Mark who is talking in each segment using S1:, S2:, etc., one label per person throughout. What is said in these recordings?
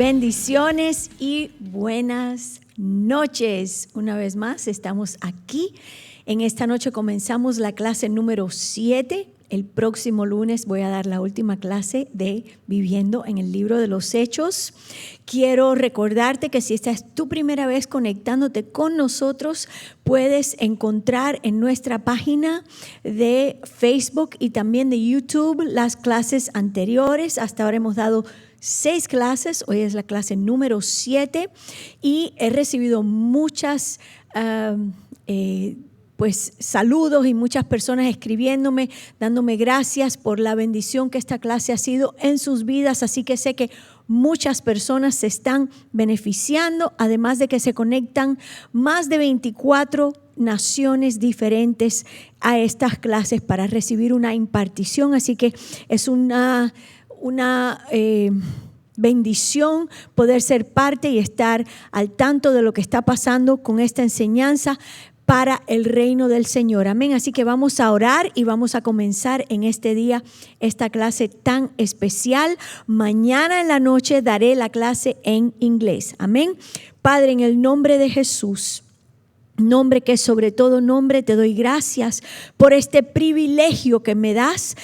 S1: Bendiciones y buenas noches. Una vez más estamos aquí. En esta noche comenzamos la clase número 7. El próximo lunes voy a dar la última clase de Viviendo en el Libro de los Hechos. Quiero recordarte que si esta es tu primera vez conectándote con nosotros, puedes encontrar en nuestra página de Facebook y también de YouTube las clases anteriores. Hasta ahora hemos dado 6 clases, hoy es la clase número 7 y he recibido muchas saludos y muchas personas escribiéndome, dándome gracias por la bendición que esta clase ha sido en sus vidas, así que sé que muchas personas se están beneficiando, además de que se conectan más de 24 naciones diferentes a estas clases para recibir una impartición, así que es una bendición poder ser parte y estar al tanto de lo que está pasando con esta enseñanza para el reino del Señor. Amén. Así que vamos a orar y vamos a comenzar en este día esta clase tan especial. Mañana en la noche daré la clase en inglés. Amén. Padre, en el nombre de Jesús, nombre que es sobre todo nombre, te doy gracias por este privilegio que me das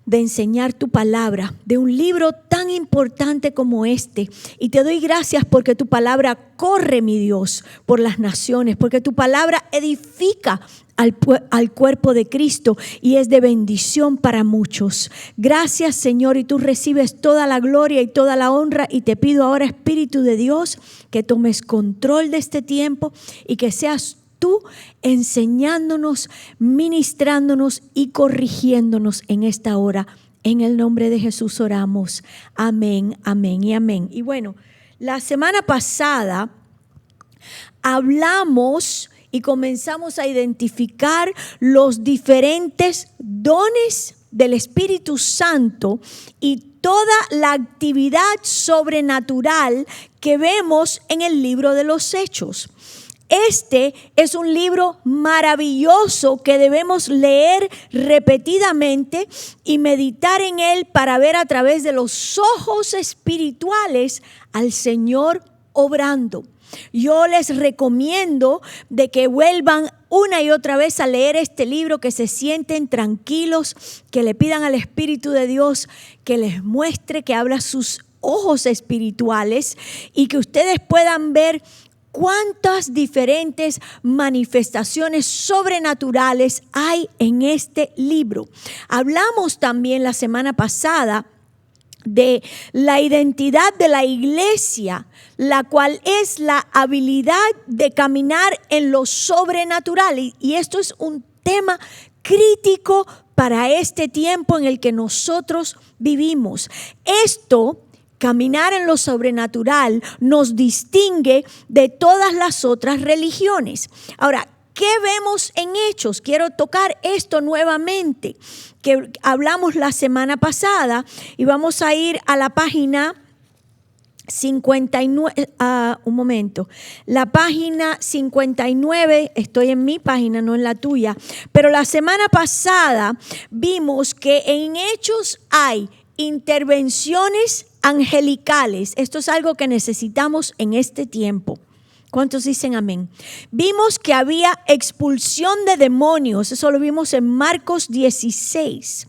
S1: de enseñar tu palabra, de un libro tan importante como este. Y te doy gracias porque tu palabra corre, mi Dios, por las naciones, porque tu palabra edifica al cuerpo de Cristo y es de bendición para muchos. Gracias, Señor, y tú recibes toda la gloria y toda la honra, y te pido ahora, Espíritu de Dios, que tomes control de este tiempo y que seas tú enseñándonos, ministrándonos y corrigiéndonos en esta hora. En el nombre de Jesús oramos. Amén, amén y amén. Y bueno, la semana pasada hablamos y comenzamos a identificar los diferentes dones del Espíritu Santo y toda la actividad sobrenatural que vemos en el libro de los Hechos. Este es un libro maravilloso que debemos leer repetidamente y meditar en él para ver a través de los ojos espirituales al Señor obrando. Yo les recomiendo de que vuelvan una y otra vez a leer este libro, que se sienten tranquilos, que le pidan al Espíritu de Dios que les muestre, que abra sus ojos espirituales y que ustedes puedan ver cuántas diferentes manifestaciones sobrenaturales hay en este libro. Hablamos también la semana pasada de la identidad de la iglesia, la cual es la habilidad de caminar en lo sobrenatural. Y esto es un tema crítico para este tiempo en el que nosotros vivimos. Caminar en lo sobrenatural nos distingue de todas las otras religiones. Ahora, ¿qué vemos en Hechos? Quiero tocar esto nuevamente, que hablamos la semana pasada, y vamos a ir a la página 59, la página 59, estoy en mi página, no en la tuya, pero la semana pasada vimos que en Hechos hay intervenciones angelicales. Esto es algo que necesitamos en este tiempo. ¿Cuántos dicen amén? Vimos que había expulsión de demonios. Eso lo vimos en Marcos 16.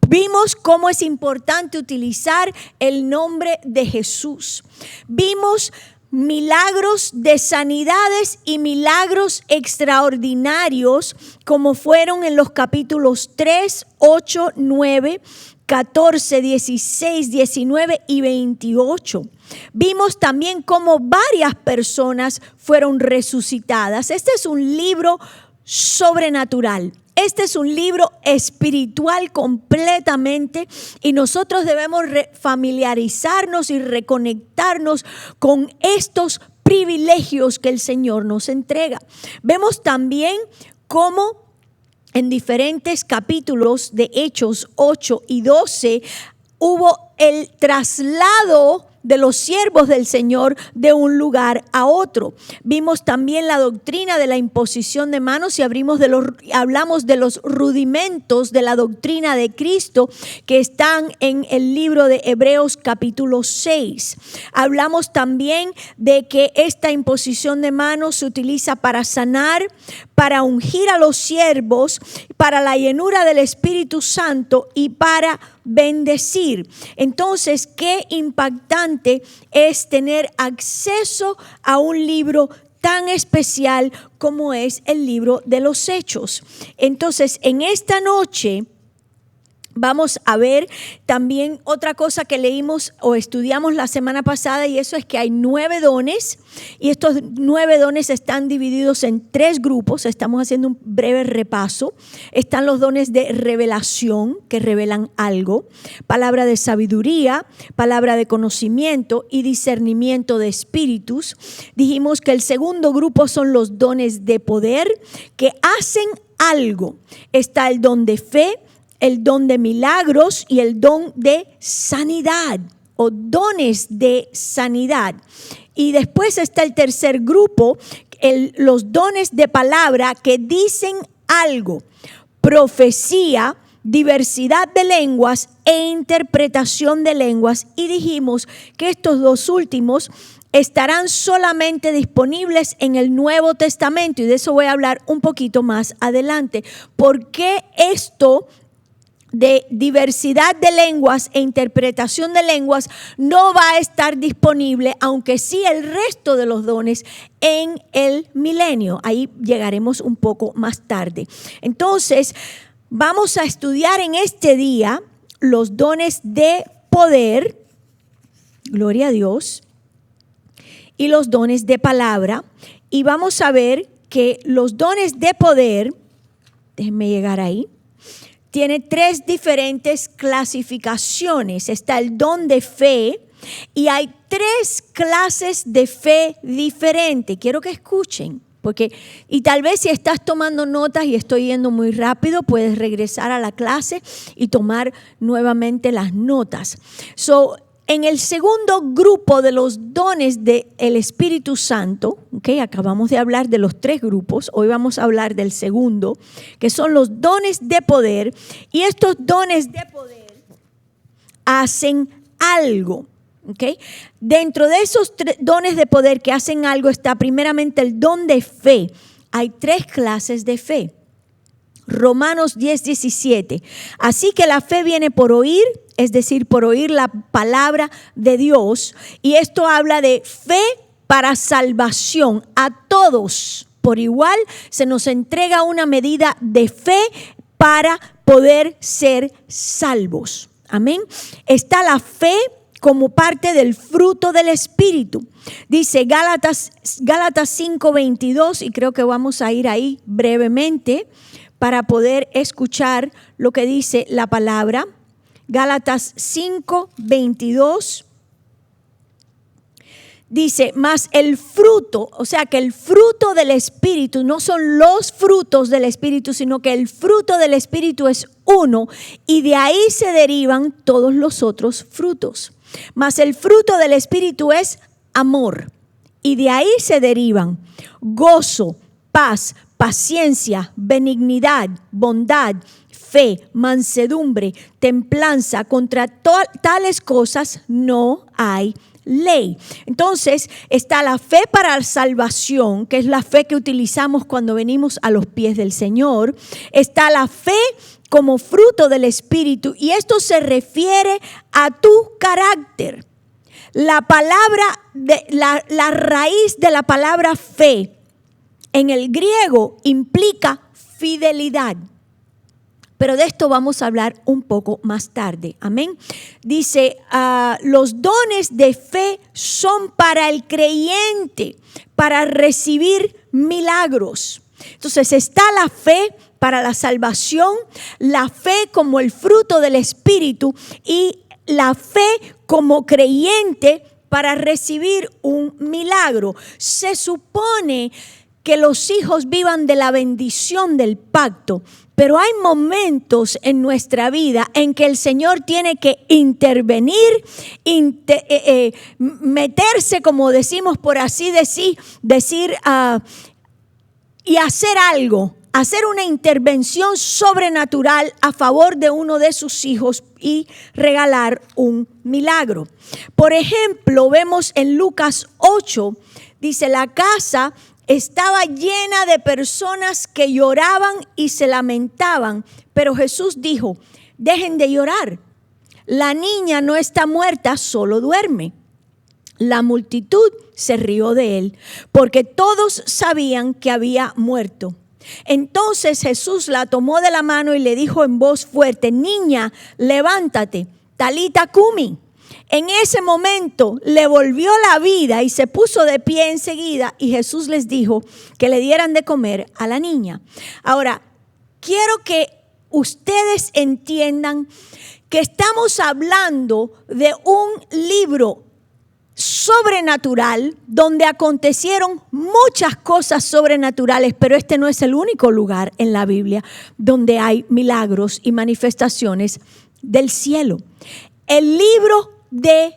S1: Vimos cómo es importante utilizar el nombre de Jesús. Vimos milagros de sanidades y milagros extraordinarios, como fueron en los capítulos 3, 8, 9, 14, 16, 19 y 28. Vimos también cómo varias personas fueron resucitadas. Este es un libro sobrenatural. Este es un libro espiritual completamente, y nosotros debemos familiarizarnos y reconectarnos con estos privilegios que el Señor nos entrega. Vemos también cómo en diferentes capítulos de Hechos 8 y 12 hubo el traslado de los siervos del Señor de un lugar a otro. Vimos también la doctrina de la imposición de manos y hablamos de los rudimentos de la doctrina de Cristo que están en el libro de Hebreos capítulo 6. Hablamos también de que esta imposición de manos se utiliza para sanar, para ungir a los siervos, para la llenura del Espíritu Santo y para bendecir. Entonces, qué impactante es tener acceso a un libro tan especial como es el libro de los Hechos. Entonces, en esta noche vamos a ver también otra cosa que leímos o estudiamos la semana pasada, y eso es que hay 9 dones, y estos 9 dones están divididos en 3 grupos. Estamos haciendo un breve repaso. Están los dones de revelación, que revelan algo, palabra de sabiduría, palabra de conocimiento y discernimiento de espíritus. Dijimos que el segundo grupo son los dones de poder, que hacen algo. Está el don de fe, el don de milagros y el don de sanidad o dones de sanidad. Y después está el tercer grupo, los dones de palabra que dicen algo, profecía, diversidad de lenguas e interpretación de lenguas. Y dijimos que estos 2 últimos estarán solamente disponibles en el Nuevo Testamento, y de eso voy a hablar un poquito más adelante. ¿Por qué esto de diversidad de lenguas e interpretación de lenguas no va a estar disponible, aunque sí el resto de los dones en el milenio? Ahí llegaremos un poco más tarde. Entonces, vamos a estudiar en este día los dones de poder, gloria a Dios, y los dones de palabra. Y vamos a ver que los dones de poder, déjenme llegar ahí, tiene 3 diferentes clasificaciones. Está el don de fe y hay 3 clases de fe diferentes. Quiero que escuchen, y tal vez si estás tomando notas y estoy yendo muy rápido, puedes regresar a la clase y tomar nuevamente las notas. En el segundo grupo de los dones del Espíritu Santo, acabamos de hablar de los 3 grupos, hoy vamos a hablar del segundo, que son los dones de poder, y estos dones de poder hacen algo. Dentro de esos 3 dones de poder que hacen algo está primeramente el don de fe. Hay 3 clases de fe. Romanos 10:17. Así que la fe viene por oír, es decir, por oír la palabra de Dios. Y esto habla de fe para salvación. A todos por igual se nos entrega una medida de fe para poder ser salvos. Amén. Está la fe como parte del fruto del Espíritu. Dice Gálatas 5:22, y creo que vamos a ir ahí brevemente para poder escuchar lo que dice la palabra. Gálatas 5:22 dice, mas el fruto, o sea que el fruto del Espíritu no son los frutos del Espíritu, sino que el fruto del Espíritu es uno, y de ahí se derivan todos los otros frutos. Mas el fruto del Espíritu es amor, y de ahí se derivan gozo, paz, paciencia, benignidad, bondad, fe, mansedumbre, templanza. Contra tales cosas no hay ley. Entonces está la fe para salvación, que es la fe que utilizamos cuando venimos a los pies del Señor. Está la fe como fruto del Espíritu, y esto se refiere a tu carácter. La palabra, la raíz de la palabra fe en el griego implica fidelidad. Pero de esto vamos a hablar un poco más tarde. Amén. Dice, los dones de fe son para el creyente, para recibir milagros. Entonces está la fe para la salvación, la fe como el fruto del Espíritu y la fe como creyente para recibir un milagro. Se supone que los hijos vivan de la bendición del pacto. Pero hay momentos en nuestra vida en que el Señor tiene que intervenir, meterse, como decimos por así decir, y hacer algo, hacer una intervención sobrenatural a favor de uno de sus hijos y regalar un milagro. Por ejemplo, vemos en Lucas 8, dice, la casa estaba llena de personas que lloraban y se lamentaban, pero Jesús dijo, dejen de llorar, la niña no está muerta, solo duerme. La multitud se rió de él, porque todos sabían que había muerto. Entonces Jesús la tomó de la mano y le dijo en voz fuerte, niña, levántate, talita cumi. En ese momento le volvió la vida y se puso de pie enseguida, y Jesús les dijo que le dieran de comer a la niña. Ahora, quiero que ustedes entiendan que estamos hablando de un libro sobrenatural donde acontecieron muchas cosas sobrenaturales, pero este no es el único lugar en la Biblia donde hay milagros y manifestaciones del cielo. El libro de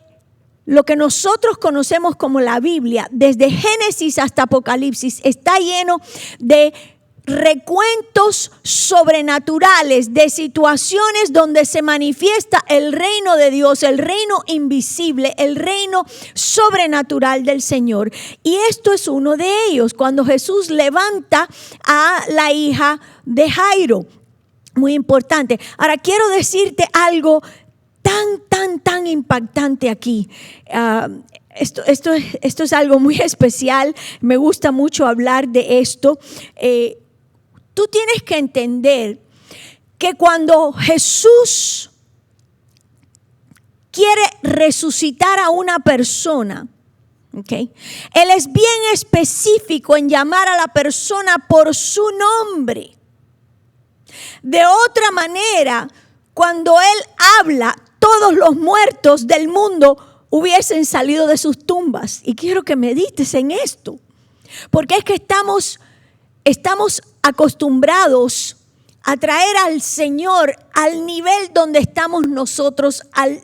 S1: lo que nosotros conocemos como la Biblia, desde Génesis hasta Apocalipsis, está lleno de recuentos sobrenaturales, de situaciones donde se manifiesta el reino de Dios, el reino invisible, el reino sobrenatural del Señor. Y esto es uno de ellos, cuando Jesús levanta a la hija de Jairo. Muy importante. Ahora quiero decirte algo tan impactante aquí. Esto es algo muy especial. Me gusta mucho hablar de esto. Tú tienes que entender que cuando Jesús quiere resucitar a una persona, ¿okay? Él es bien específico en llamar a la persona por su nombre. De otra manera, cuando Él habla, todos los muertos del mundo hubiesen salido de sus tumbas. Y quiero que medites en esto, porque es que estamos acostumbrados a traer al Señor al nivel donde estamos nosotros, al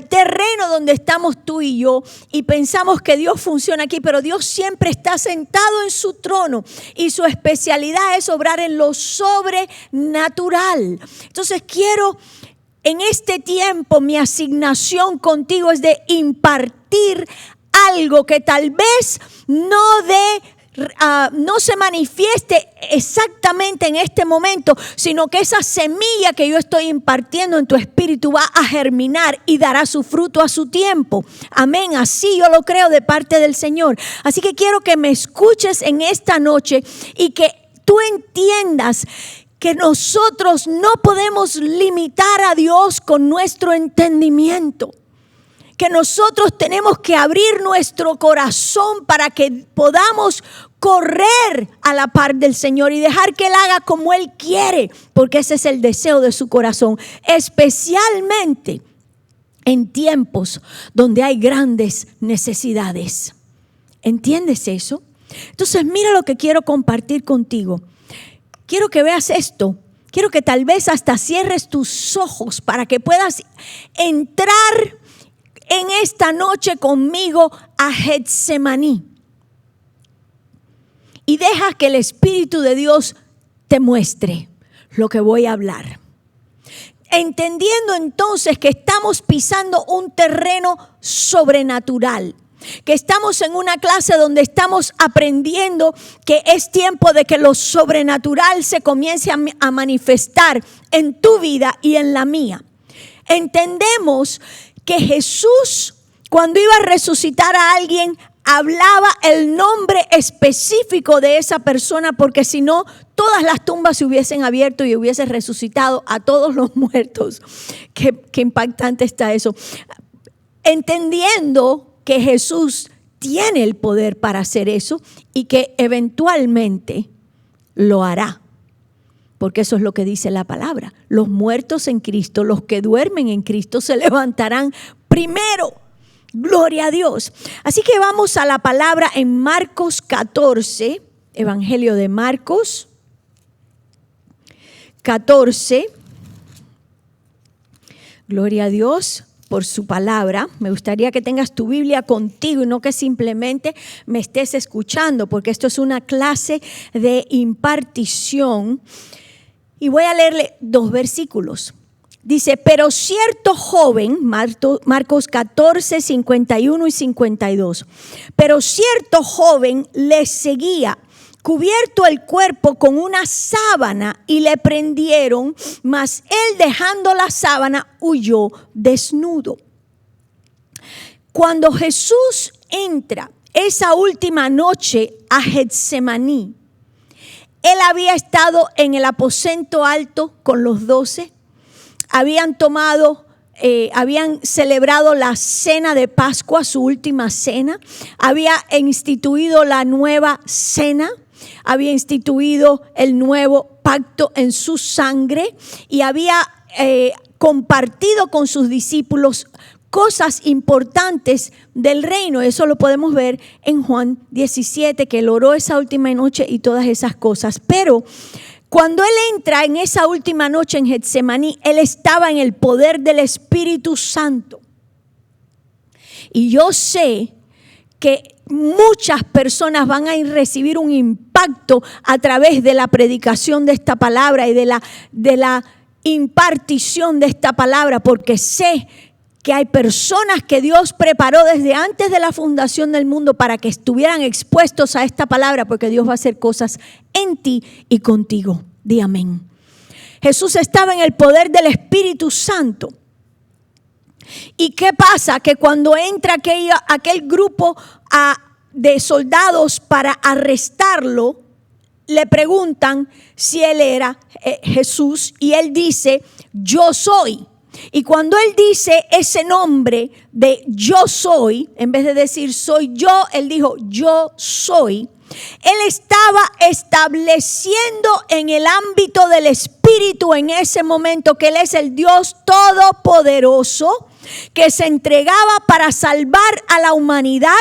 S1: terreno donde estamos tú y yo, y pensamos que Dios funciona aquí, pero Dios siempre está sentado en su trono y su especialidad es obrar en lo sobrenatural. Entonces quiero, en este tiempo, mi asignación contigo es de impartir algo que tal vez no se manifieste exactamente en este momento, sino que esa semilla que yo estoy impartiendo en tu espíritu va a germinar y dará su fruto a su tiempo. Amén, así yo lo creo de parte del Señor. Así que quiero que me escuches en esta noche y que tú entiendas que nosotros no podemos limitar a Dios con nuestro entendimiento. Que nosotros tenemos que abrir nuestro corazón para que podamos correr a la par del Señor y dejar que Él haga como Él quiere, porque ese es el deseo de su corazón, especialmente en tiempos donde hay grandes necesidades. ¿Entiendes eso? Entonces mira lo que quiero compartir contigo. Quiero que veas esto. Quiero que tal vez hasta cierres tus ojos para que puedas entrar en esta noche conmigo a Getsemaní. Y deja que el Espíritu de Dios te muestre lo que voy a hablar. Entendiendo entonces que estamos pisando un terreno sobrenatural. Que estamos en una clase donde estamos aprendiendo que es tiempo de que lo sobrenatural se comience a manifestar en tu vida y en la mía. Entendemos que Jesús, cuando iba a resucitar a alguien, hablaba el nombre específico de esa persona, porque si no, todas las tumbas se hubiesen abierto y hubiese resucitado a todos los muertos. Qué impactante está eso. Entendiendo que Jesús tiene el poder para hacer eso y que eventualmente lo hará. Porque eso es lo que dice la palabra. Los muertos en Cristo, los que duermen en Cristo, se levantarán primero. Gloria a Dios. Así que vamos a la palabra en Marcos 14. Evangelio de Marcos 14. Gloria a Dios por su palabra. Me gustaría que tengas tu Biblia contigo y no que simplemente me estés escuchando, porque esto es una clase de impartición. Y voy a leerle 2 versículos. Dice, pero cierto joven, Marcos 14, 51 y 52, pero cierto joven le seguía, cubierto el cuerpo con una sábana, y le prendieron, mas él, dejando la sábana, huyó desnudo. Cuando Jesús entra esa última noche a Getsemaní, él había estado en el aposento alto con los 12, habían celebrado la cena de Pascua, su última cena, había instituido la nueva cena, había instituido el nuevo pacto en su sangre y había compartido con sus discípulos cosas importantes del reino. Eso lo podemos ver en Juan 17, que él oró esa última noche y todas esas cosas. Pero cuando él entra en esa última noche en Getsemaní, él estaba en el poder del Espíritu Santo. Y yo sé que muchas personas van a recibir un impacto a través de la predicación de esta palabra y de la impartición de esta palabra, porque sé que hay personas que Dios preparó desde antes de la fundación del mundo para que estuvieran expuestos a esta palabra, porque Dios va a hacer cosas en ti y contigo. Di amén. Jesús estaba en el poder del Espíritu Santo. ¿Y qué pasa? Que cuando entra aquel grupo de soldados para arrestarlo, le preguntan si él era Jesús, y él dice, yo soy. Y cuando él dice ese nombre de yo soy, en vez de decir soy yo, él dijo yo soy. Él estaba estableciendo en el ámbito del Espíritu en ese momento que Él es el Dios Todopoderoso, que se entregaba para salvar a la humanidad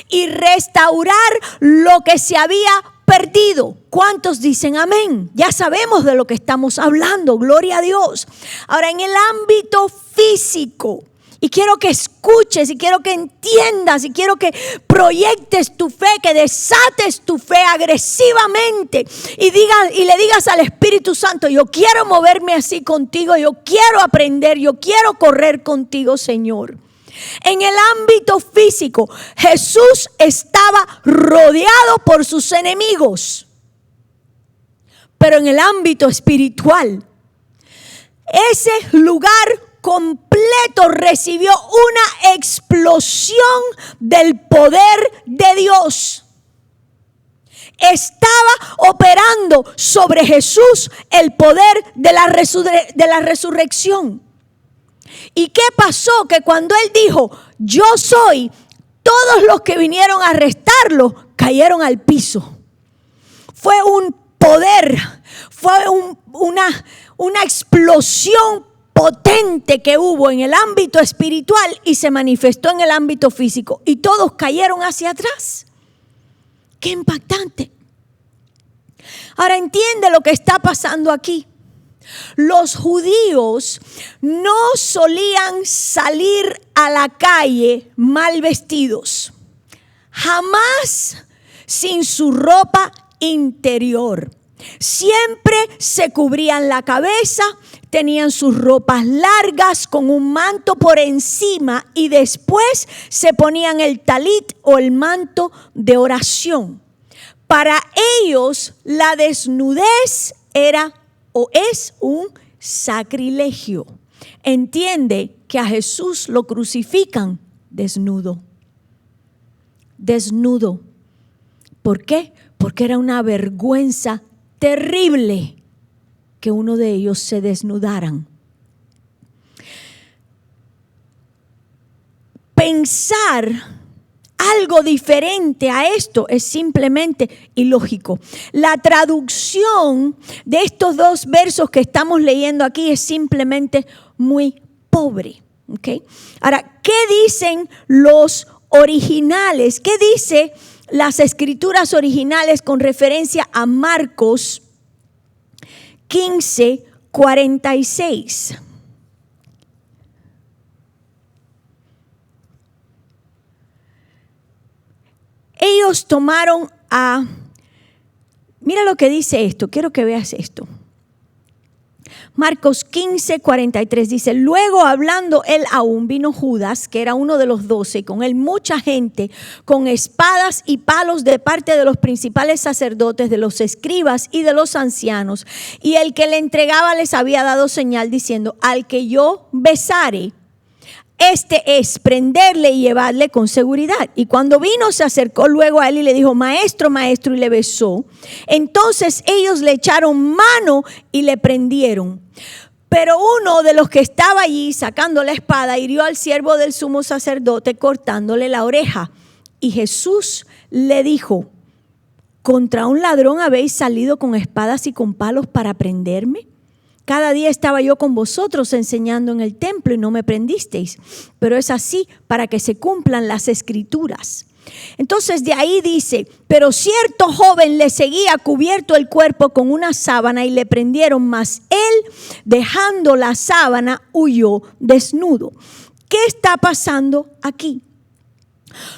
S1: y restaurar lo que se había perdido. ¿Cuántos dicen amén? Ya sabemos de lo que estamos hablando, gloria a Dios. Ahora, en el ámbito físico, y quiero que escuches, y quiero que entiendas, y quiero que proyectes tu fe, que desates tu fe agresivamente y le digas al Espíritu Santo, yo quiero moverme así contigo, yo quiero aprender, yo quiero correr contigo, Señor. En el ámbito físico, Jesús estaba rodeado por sus enemigos. Pero en el ámbito espiritual, ese lugar completo recibió una explosión del poder de Dios. Estaba operando sobre Jesús el poder de la resurrección. ¿Y qué pasó? Que cuando él dijo, yo soy, todos los que vinieron a arrestarlo cayeron al piso. Fue un poder, fue una explosión potente que hubo en el ámbito espiritual y se manifestó en el ámbito físico. Y todos cayeron hacia atrás. ¡Qué impactante! Ahora entiende lo que está pasando aquí. Los judíos no solían salir a la calle mal vestidos, jamás sin su ropa interior. Siempre se cubrían la cabeza, tenían sus ropas largas con un manto por encima y después se ponían el talit o el manto de oración. Para ellos la desnudez era o es un sacrilegio. Entiende que a Jesús lo crucifican desnudo. Desnudo. ¿Por qué? Porque era una vergüenza terrible que uno de ellos se desnudaran. Pensar algo diferente a esto es simplemente ilógico. La traducción de estos 2 versos que estamos leyendo aquí es simplemente muy pobre. ¿Okay? Ahora, ¿qué dicen los originales? ¿Qué dice las escrituras originales con referencia a Marcos 15:46. Ellos tomaron mira lo que dice esto, quiero que veas esto. Marcos 15:43 dice: luego hablando él aún, vino Judas, que era uno de los 12, y con él mucha gente, con espadas y palos de parte de los principales sacerdotes, de los escribas y de los ancianos. Y el que le entregaba les había dado señal diciendo: al que yo besare, este es, prenderle y llevarle con seguridad. Y cuando vino, se acercó luego a él y le dijo: maestro, maestro, y le besó. Entonces ellos le echaron mano y le prendieron. Pero uno de los que estaba allí, sacando la espada, hirió al siervo del sumo sacerdote, cortándole la oreja. Y Jesús le dijo: ¿contra un ladrón habéis salido con espadas y con palos para prenderme? Cada día estaba yo con vosotros enseñando en el templo y no me prendisteis. Pero es así para que se cumplan las escrituras. Entonces de ahí dice: pero cierto joven le seguía cubierto el cuerpo con una sábana y le prendieron, mas él, dejando la sábana, huyó desnudo. ¿Qué está pasando aquí?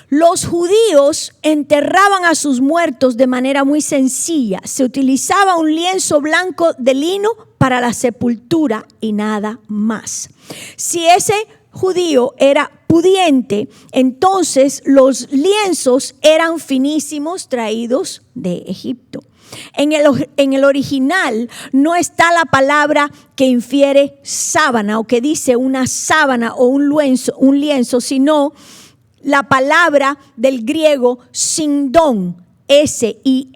S1: Los judíos enterraban a sus muertos de manera muy sencilla. Se utilizaba un lienzo blanco de lino para la sepultura y nada más. Si ese judío era pudiente, entonces los lienzos eran finísimos, traídos de Egipto. En el original no está la palabra que infiere sábana o que dice una sábana o un lienzo, sino la palabra del griego sindón, S-I-N-D-O-N,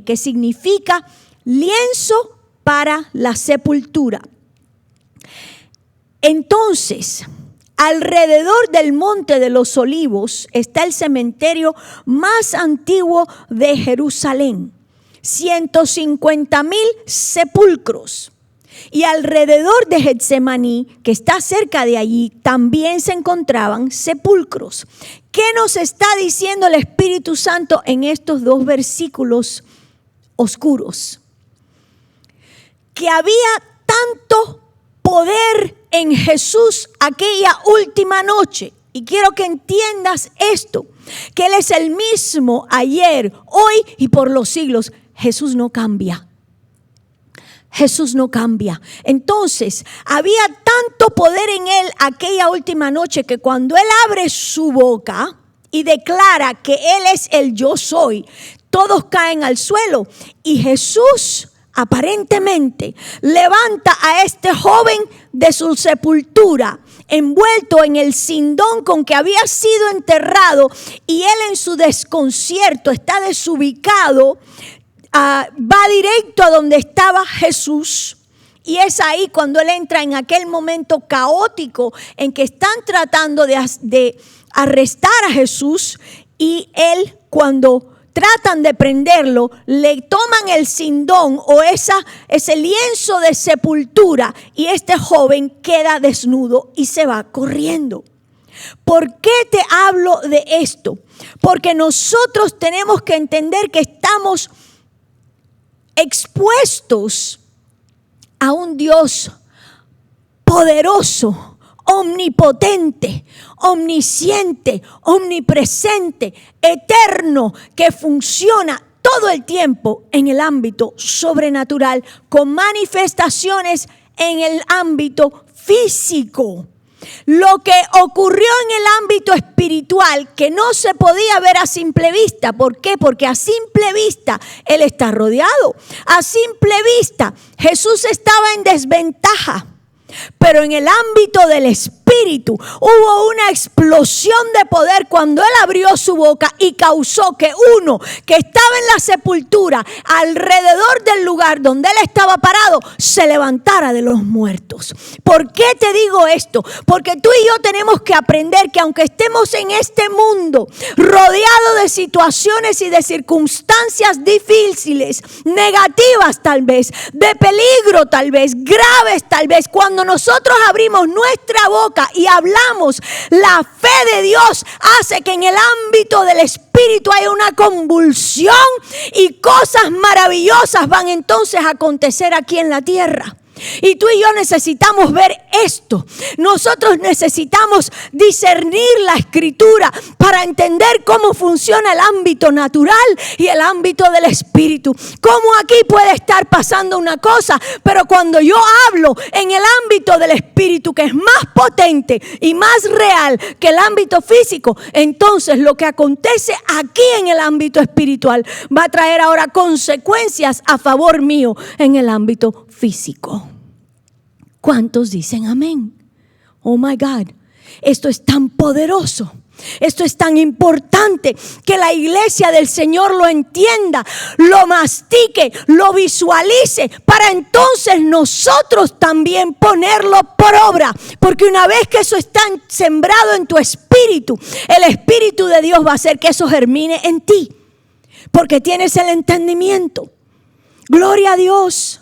S1: que significa lienzo para la sepultura. Entonces, alrededor del Monte de los Olivos está el cementerio más antiguo de Jerusalén, 150,000 sepulcros. Y alrededor de Getsemaní, que está cerca de allí, también se encontraban sepulcros. ¿Qué nos está diciendo el Espíritu Santo en estos dos versículos oscuros? Que había tanto poder en Jesús aquella última noche. Y quiero que entiendas esto, que Él es el mismo ayer, hoy y por los siglos. Jesús no cambia. Jesús no cambia. Entonces, había tanto poder en Él aquella última noche que cuando Él abre su boca y declara que Él es el yo soy, todos caen al suelo. Y Jesús aparentemente levanta a este joven de su sepultura, envuelto en el sindón con que había sido enterrado, y él en su desconcierto está desubicado. Va directo a donde estaba Jesús, y es ahí cuando él entra en aquel momento caótico en que están tratando de arrestar a Jesús, y él, cuando tratan de prenderlo, le toman el sindón o ese lienzo de sepultura, y este joven queda desnudo y se va corriendo. ¿Por qué te hablo de esto? Porque nosotros tenemos que entender que estamos expuestos a un Dios poderoso, omnipotente, omnisciente, omnipresente, eterno, que funciona todo el tiempo en el ámbito sobrenatural, con manifestaciones en el ámbito físico. Lo que ocurrió en el ámbito espiritual, que no se podía ver a simple vista. ¿Por qué? Porque a simple vista Él está rodeado. A simple vista Jesús estaba en desventaja. Pero en el ámbito del espíritu hubo una explosión de poder cuando Él abrió su boca y causó que uno que estaba en la sepultura, alrededor del lugar donde Él estaba parado, se levantara de los muertos. ¿Por qué te digo esto? Porque tú y yo tenemos que aprender que aunque estemos en este mundo rodeado de situaciones y de circunstancias difíciles, negativas tal vez, de peligro tal vez, graves tal vez, cuando nosotros abrimos nuestra boca boca y hablamos, la fe de Dios hace que en el ámbito del Espíritu haya una convulsión y cosas maravillosas van entonces a acontecer aquí en la tierra. Y tú y yo necesitamos ver esto. Nosotros necesitamos discernir la Escritura para entender cómo funciona el ámbito natural y el ámbito del Espíritu. Cómo aquí puede estar pasando una cosa, pero cuando yo hablo en el ámbito del Espíritu, que es más potente y más real que el ámbito físico, entonces lo que acontece aquí en el ámbito espiritual va a traer ahora consecuencias a favor mío en el ámbito físico. ¿Cuántos dicen amén? Oh my God, esto es tan poderoso, esto es tan importante que la iglesia del Señor lo entienda, lo mastique, lo visualice, para entonces nosotros también ponerlo por obra. Porque una vez que eso está sembrado en tu espíritu, el Espíritu de Dios va a hacer que eso germine en ti, porque tienes el entendimiento. Gloria a Dios.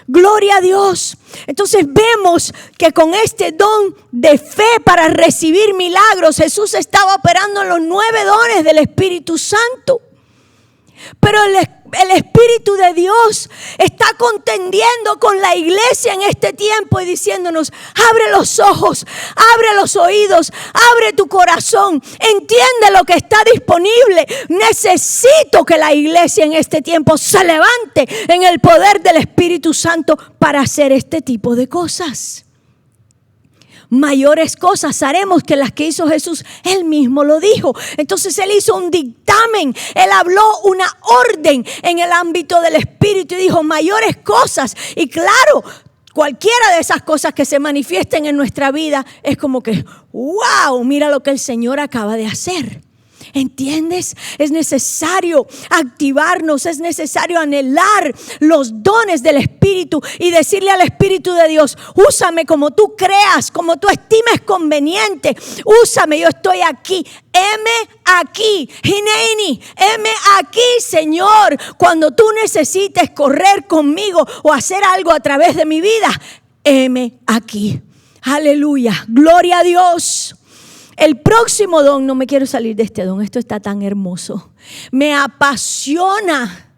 S1: Gloria a Dios. Entonces vemos que con este don de fe para recibir milagros, Jesús estaba operando en los 9 dones del Espíritu Santo. Pero el Espíritu de Dios está contendiendo con la iglesia en este tiempo y diciéndonos: abre los ojos, abre los oídos, abre tu corazón, entiende lo que está disponible. Necesito que la iglesia en este tiempo se levante en el poder del Espíritu Santo para hacer este tipo de cosas. Mayores cosas haremos que las que hizo Jesús. Él mismo lo dijo. Entonces Él hizo un dictamen. Él habló una orden en el ámbito del Espíritu y dijo mayores cosas. Y claro, cualquiera de esas cosas que se manifiesten en nuestra vida es como que, wow, mira lo que el Señor acaba de hacer. ¿Entiendes? Es necesario activarnos, es necesario anhelar los dones del Espíritu y decirle al Espíritu de Dios: úsame como tú creas, como tú estimes conveniente. Úsame, yo estoy aquí. Heme aquí, Hineini, heme aquí, Señor. Cuando tú necesites correr conmigo o hacer algo a través de mi vida, heme aquí. Aleluya, gloria a Dios. El próximo don, no me quiero salir de este don, esto está tan hermoso. Me apasiona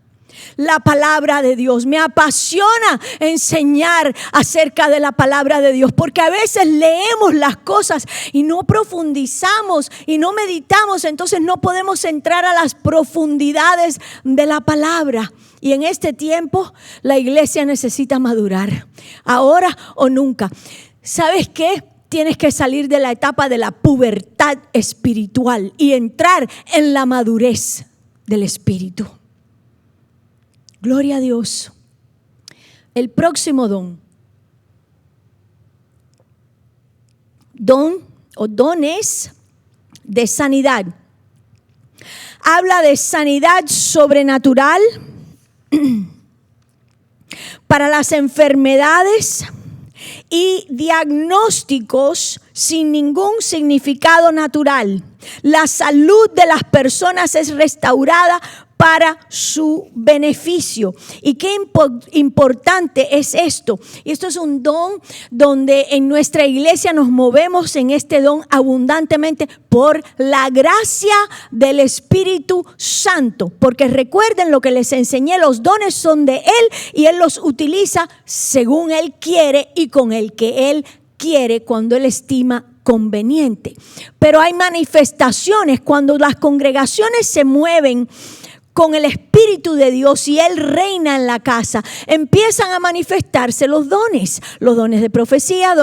S1: la palabra de Dios, me apasiona enseñar acerca de la palabra de Dios, porque a veces leemos las cosas y no profundizamos y no meditamos, entonces no podemos entrar a las profundidades de la palabra. Y en este tiempo la iglesia necesita madurar, ahora o nunca. ¿Sabes qué? Tienes que salir de la etapa de la pubertad espiritual y entrar en la madurez del Espíritu. Gloria a Dios. El próximo don o dones de sanidad. Habla de sanidad sobrenatural para las enfermedades y diagnósticos sin ningún significado natural. La salud de las personas es restaurada para su beneficio. Y qué importante es esto. Y esto es un don donde en nuestra iglesia nos movemos en este don abundantemente por la gracia del Espíritu Santo. Porque recuerden lo que les enseñé, los dones son de Él y Él los utiliza según Él quiere y con el que Él quiere cuando Él estima conveniente. Pero hay manifestaciones cuando las congregaciones se mueven con el Espíritu de Dios y Él reina en la casa, empiezan a manifestarse los dones de profecía,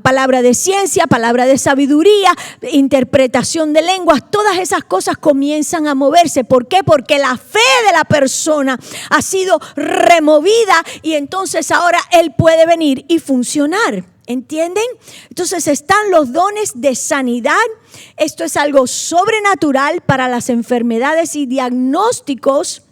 S1: palabra de ciencia, palabra de sabiduría, interpretación de lenguas. Todas esas cosas comienzan a moverse. ¿Por qué? Porque la fe de la persona ha sido removida y entonces ahora Él puede venir y funcionar. ¿Entienden? Entonces están los dones de sanidad. Esto es algo sobrenatural para las enfermedades y diagnósticos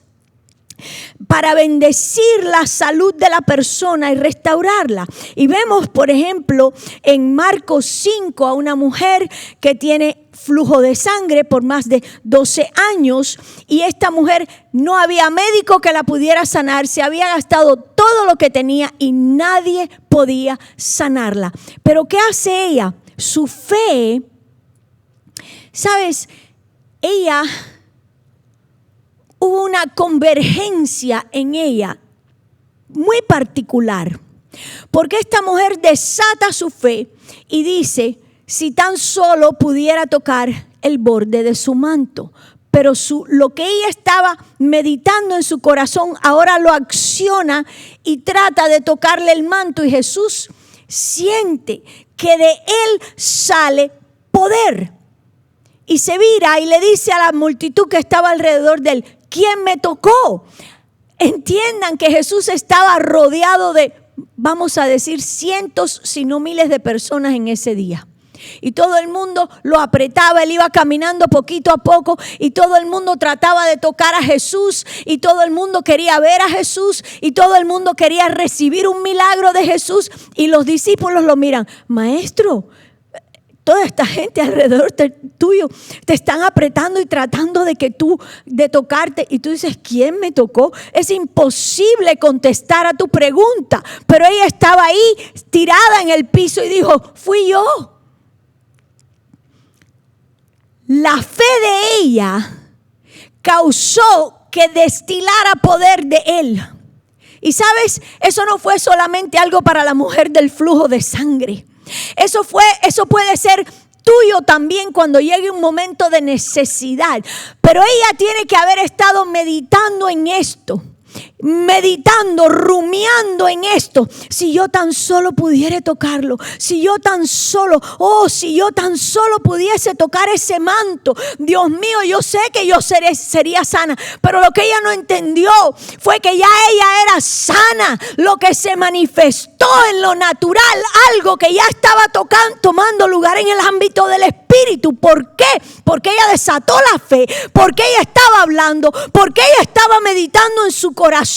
S1: para bendecir la salud de la persona y restaurarla. Y vemos, por ejemplo, en Marcos 5 a una mujer que tiene flujo de sangre por más de 12 años, y esta mujer no había médico que la pudiera sanar, se había gastado todo lo que tenía y nadie podía sanarla. Pero ¿qué hace ella? Su fe, ¿sabes? Ella, hubo una convergencia en ella muy particular, porque esta mujer desata su fe y dice: si tan solo pudiera tocar el borde de su manto. Pero lo que ella estaba meditando en su corazón, ahora lo acciona y trata de tocarle el manto. Y Jesús siente que de él sale poder. Y se vira y le dice a la multitud que estaba alrededor de él: ¿quién me tocó? Entiendan que Jesús estaba rodeado de, vamos a decir, cientos, si no miles de personas en ese día. Y todo el mundo lo apretaba, él iba caminando poquito a poco y todo el mundo trataba de tocar a Jesús y todo el mundo quería ver a Jesús y todo el mundo quería recibir un milagro de Jesús. Y los discípulos lo miran: maestro, toda esta gente alrededor tuyo te están apretando y tratando de tocarte. Y tú dices: ¿quién me tocó? Es imposible contestar a tu pregunta. Pero ella estaba ahí tirada en el piso y dijo: fui yo. La fe de ella causó que destilara poder de él. Y sabes, eso no fue solamente algo para la mujer del flujo de sangre. Eso puede ser tuyo también cuando llegue un momento de necesidad. Pero ella tiene que haber estado meditando en esto. Meditando, rumiando en esto. Si yo tan solo pudiera tocarlo, si yo tan solo pudiese tocar ese manto, Dios mío, yo sé que yo sería sana. Pero lo que ella no entendió fue que ya ella era sana. Lo que se manifestó en lo natural, algo que ya estaba tomando lugar en el ámbito del espíritu. ¿Por qué? Porque ella desató la fe, porque ella estaba hablando, porque ella estaba meditando en su corazón.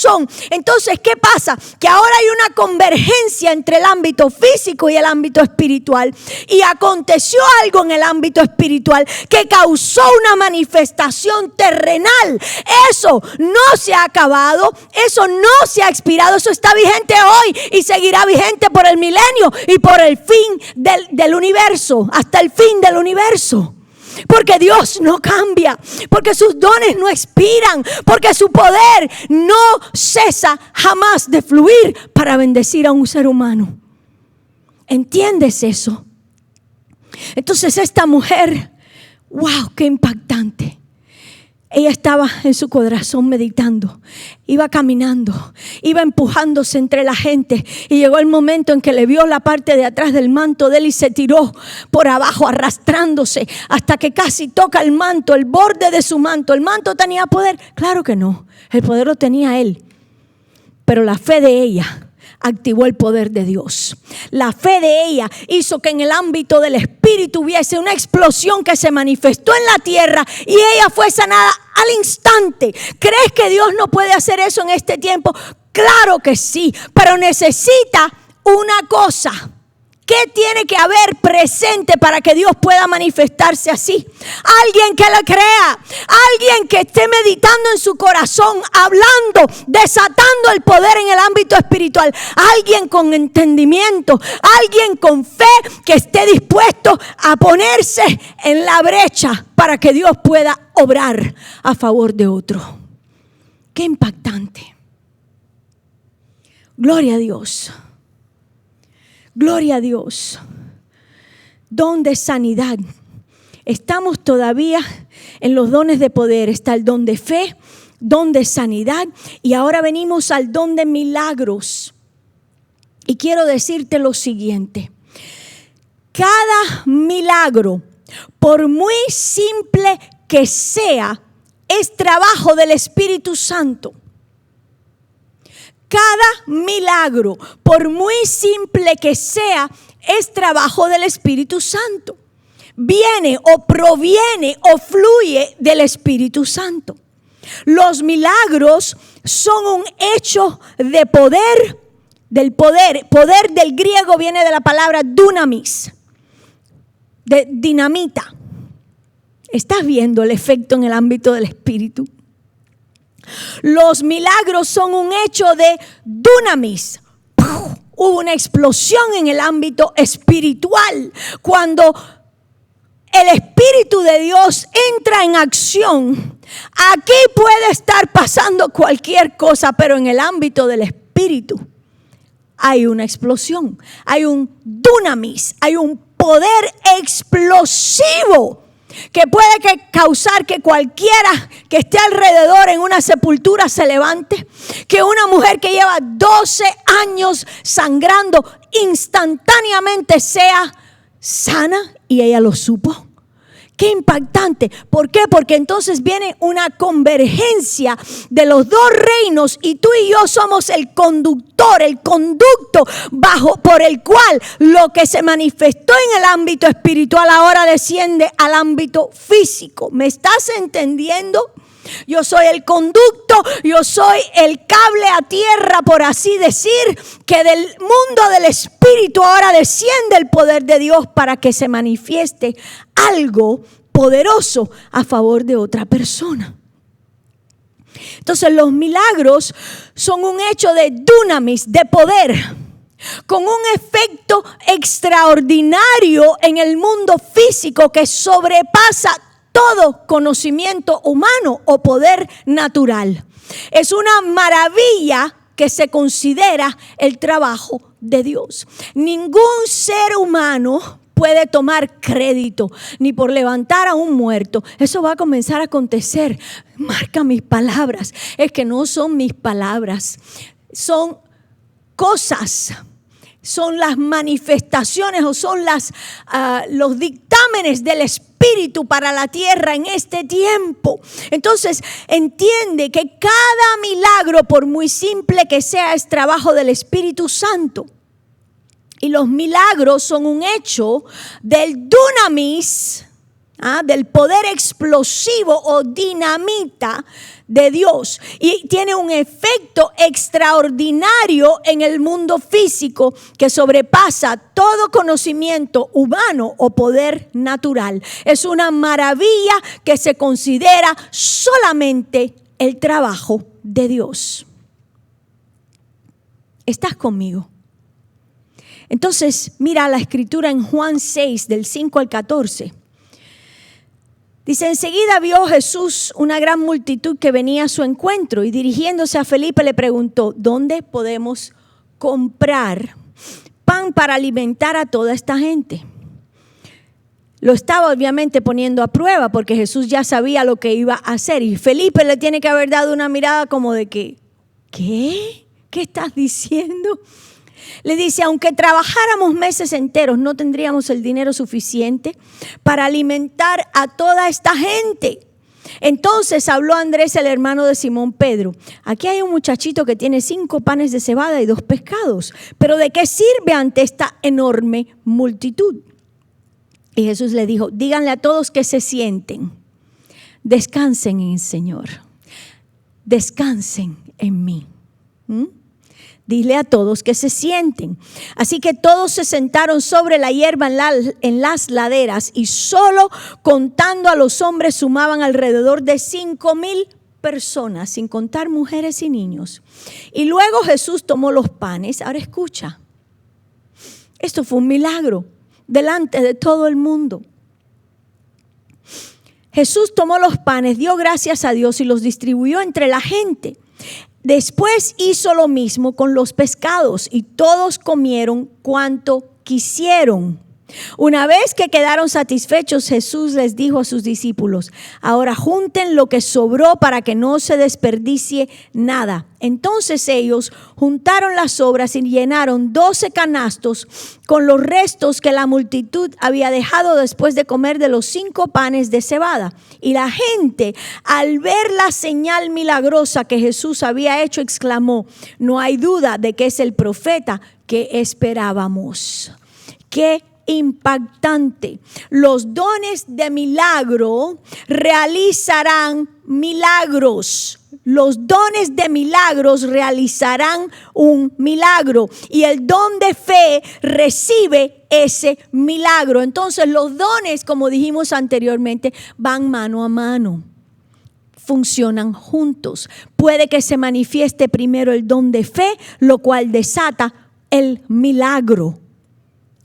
S1: Entonces, ¿qué pasa? Que ahora hay una convergencia entre el ámbito físico y el ámbito espiritual. Y aconteció algo en el ámbito espiritual que causó una manifestación terrenal. Eso no se ha acabado, eso no se ha expirado, eso está vigente hoy y seguirá vigente por el milenio y por el fin del universo, hasta el fin del universo. Porque Dios no cambia, porque sus dones no expiran, porque su poder no cesa jamás de fluir para bendecir a un ser humano. ¿Entiendes eso? Entonces esta mujer, wow, qué impactante. Ella estaba en su corazón meditando, iba caminando, iba empujándose entre la gente y llegó el momento en que le vio la parte de atrás del manto de él y se tiró por abajo arrastrándose hasta que casi toca el manto, el borde de su manto. ¿El manto tenía poder? Claro que no, el poder lo tenía él, pero la fe de ella activó el poder de Dios. La fe de ella hizo que en el ámbito del espíritu hubiese una explosión que se manifestó en la tierra y ella fue sanada al instante. ¿Crees que Dios no puede hacer eso en este tiempo? Claro que sí, pero necesita una cosa. ¿Qué tiene que haber presente para que Dios pueda manifestarse así? Alguien que le crea, alguien que esté meditando en su corazón, hablando, desatando el poder en el ámbito espiritual, alguien con entendimiento, alguien con fe que esté dispuesto a ponerse en la brecha para que Dios pueda obrar a favor de otro. Qué impactante. Gloria a Dios. Gloria a Dios. Don de sanidad. Estamos todavía en los dones de poder. Está el don de fe, don de sanidad y ahora venimos al don de milagros. Y quiero decirte lo siguiente. Cada milagro, por muy simple que sea, es trabajo del Espíritu Santo. Cada milagro, por muy simple que sea, es trabajo del Espíritu Santo. Viene o proviene o fluye del Espíritu Santo. Los milagros son un hecho de poder, del poder. Poder del griego viene de la palabra dunamis, de dinamita. ¿Estás viendo el efecto en el ámbito del espíritu? Los milagros son un hecho de dunamis. Hubo una explosión en el ámbito espiritual cuando el Espíritu de Dios entra en acción. Aquí puede estar pasando cualquier cosa, pero en el ámbito del Espíritu hay una explosión, hay un dunamis, hay un poder explosivo que puede causar que cualquiera que esté alrededor en una sepultura se levante, que una mujer que lleva 12 años sangrando instantáneamente sea sana, y ella lo supo. Qué impactante. ¿Por qué? Porque entonces viene una convergencia de los dos reinos y tú y yo somos el conductor, el conducto por el cual lo que se manifestó en el ámbito espiritual ahora desciende al ámbito físico. ¿Me estás entendiendo? Yo soy el conducto, yo soy el cable a tierra, por así decir, que del mundo del espíritu ahora desciende el poder de Dios para que se manifieste algo poderoso a favor de otra persona. Entonces los milagros son un hecho de dunamis, de poder, con un efecto extraordinario en el mundo físico que sobrepasa todo conocimiento humano o poder natural. Es una maravilla que se considera el trabajo de Dios. Ningún ser humano puede tomar crédito ni por levantar a un muerto. Eso va a comenzar a acontecer. Marca mis palabras. Es que no son mis palabras, son cosas. Son las manifestaciones o son los dictámenes del Espíritu para la tierra en este tiempo. Entonces entiende que cada milagro, por muy simple que sea, es trabajo del Espíritu Santo. Y los milagros son un hecho del dunamis, del poder explosivo o dinamita de Dios, y tiene un efecto extraordinario en el mundo físico que sobrepasa todo conocimiento humano o poder natural. Es una maravilla que se considera solamente el trabajo de Dios. ¿Estás conmigo? Entonces, mira la escritura en Juan 6, del 5 al 14. Dice: enseguida vio Jesús una gran multitud que venía a su encuentro y dirigiéndose a Felipe le preguntó: ¿dónde podemos comprar pan para alimentar a toda esta gente? Lo estaba obviamente poniendo a prueba porque Jesús ya sabía lo que iba a hacer. Y Felipe le tiene que haber dado una mirada como de que, ¿qué? ¿Qué estás diciendo? Le dice: aunque trabajáramos meses enteros, no tendríamos el dinero suficiente para alimentar a toda esta gente. Entonces habló Andrés, el hermano de Simón Pedro: aquí hay un muchachito que tiene 5 panes de cebada y 2 pescados, pero ¿de qué sirve ante esta enorme multitud? Y Jesús le dijo: díganle a todos que se sienten, descansen en el Señor, descansen en mí. Dile a todos que se sienten. Así que todos se sentaron sobre la hierba en las laderas, y solo contando a los hombres sumaban alrededor de 5,000 personas, sin contar mujeres y niños. Y luego Jesús tomó los panes. Ahora escucha, esto fue un milagro delante de todo el mundo. Jesús tomó los panes, dio gracias a Dios y los distribuyó entre la gente. Después hizo lo mismo con los pescados y todos comieron cuanto quisieron. Una vez que quedaron satisfechos, Jesús les dijo a sus discípulos: ahora junten lo que sobró para que no se desperdicie nada. Entonces ellos juntaron las sobras y llenaron 12 canastos con los restos que la multitud había dejado después de comer de los 5 panes de cebada. Y la gente, al ver la señal milagrosa que Jesús había hecho, exclamó: no hay duda de que es el profeta que esperábamos. ¡Qué impactante! Los dones de milagro realizarán milagros. los dones de milagros realizarán un milagro y el don de fe recibe ese milagro. Entonces los dones, como dijimos anteriormente, van mano a mano, funcionan juntos. Puede que se manifieste primero el don de fe, lo cual desata el milagro.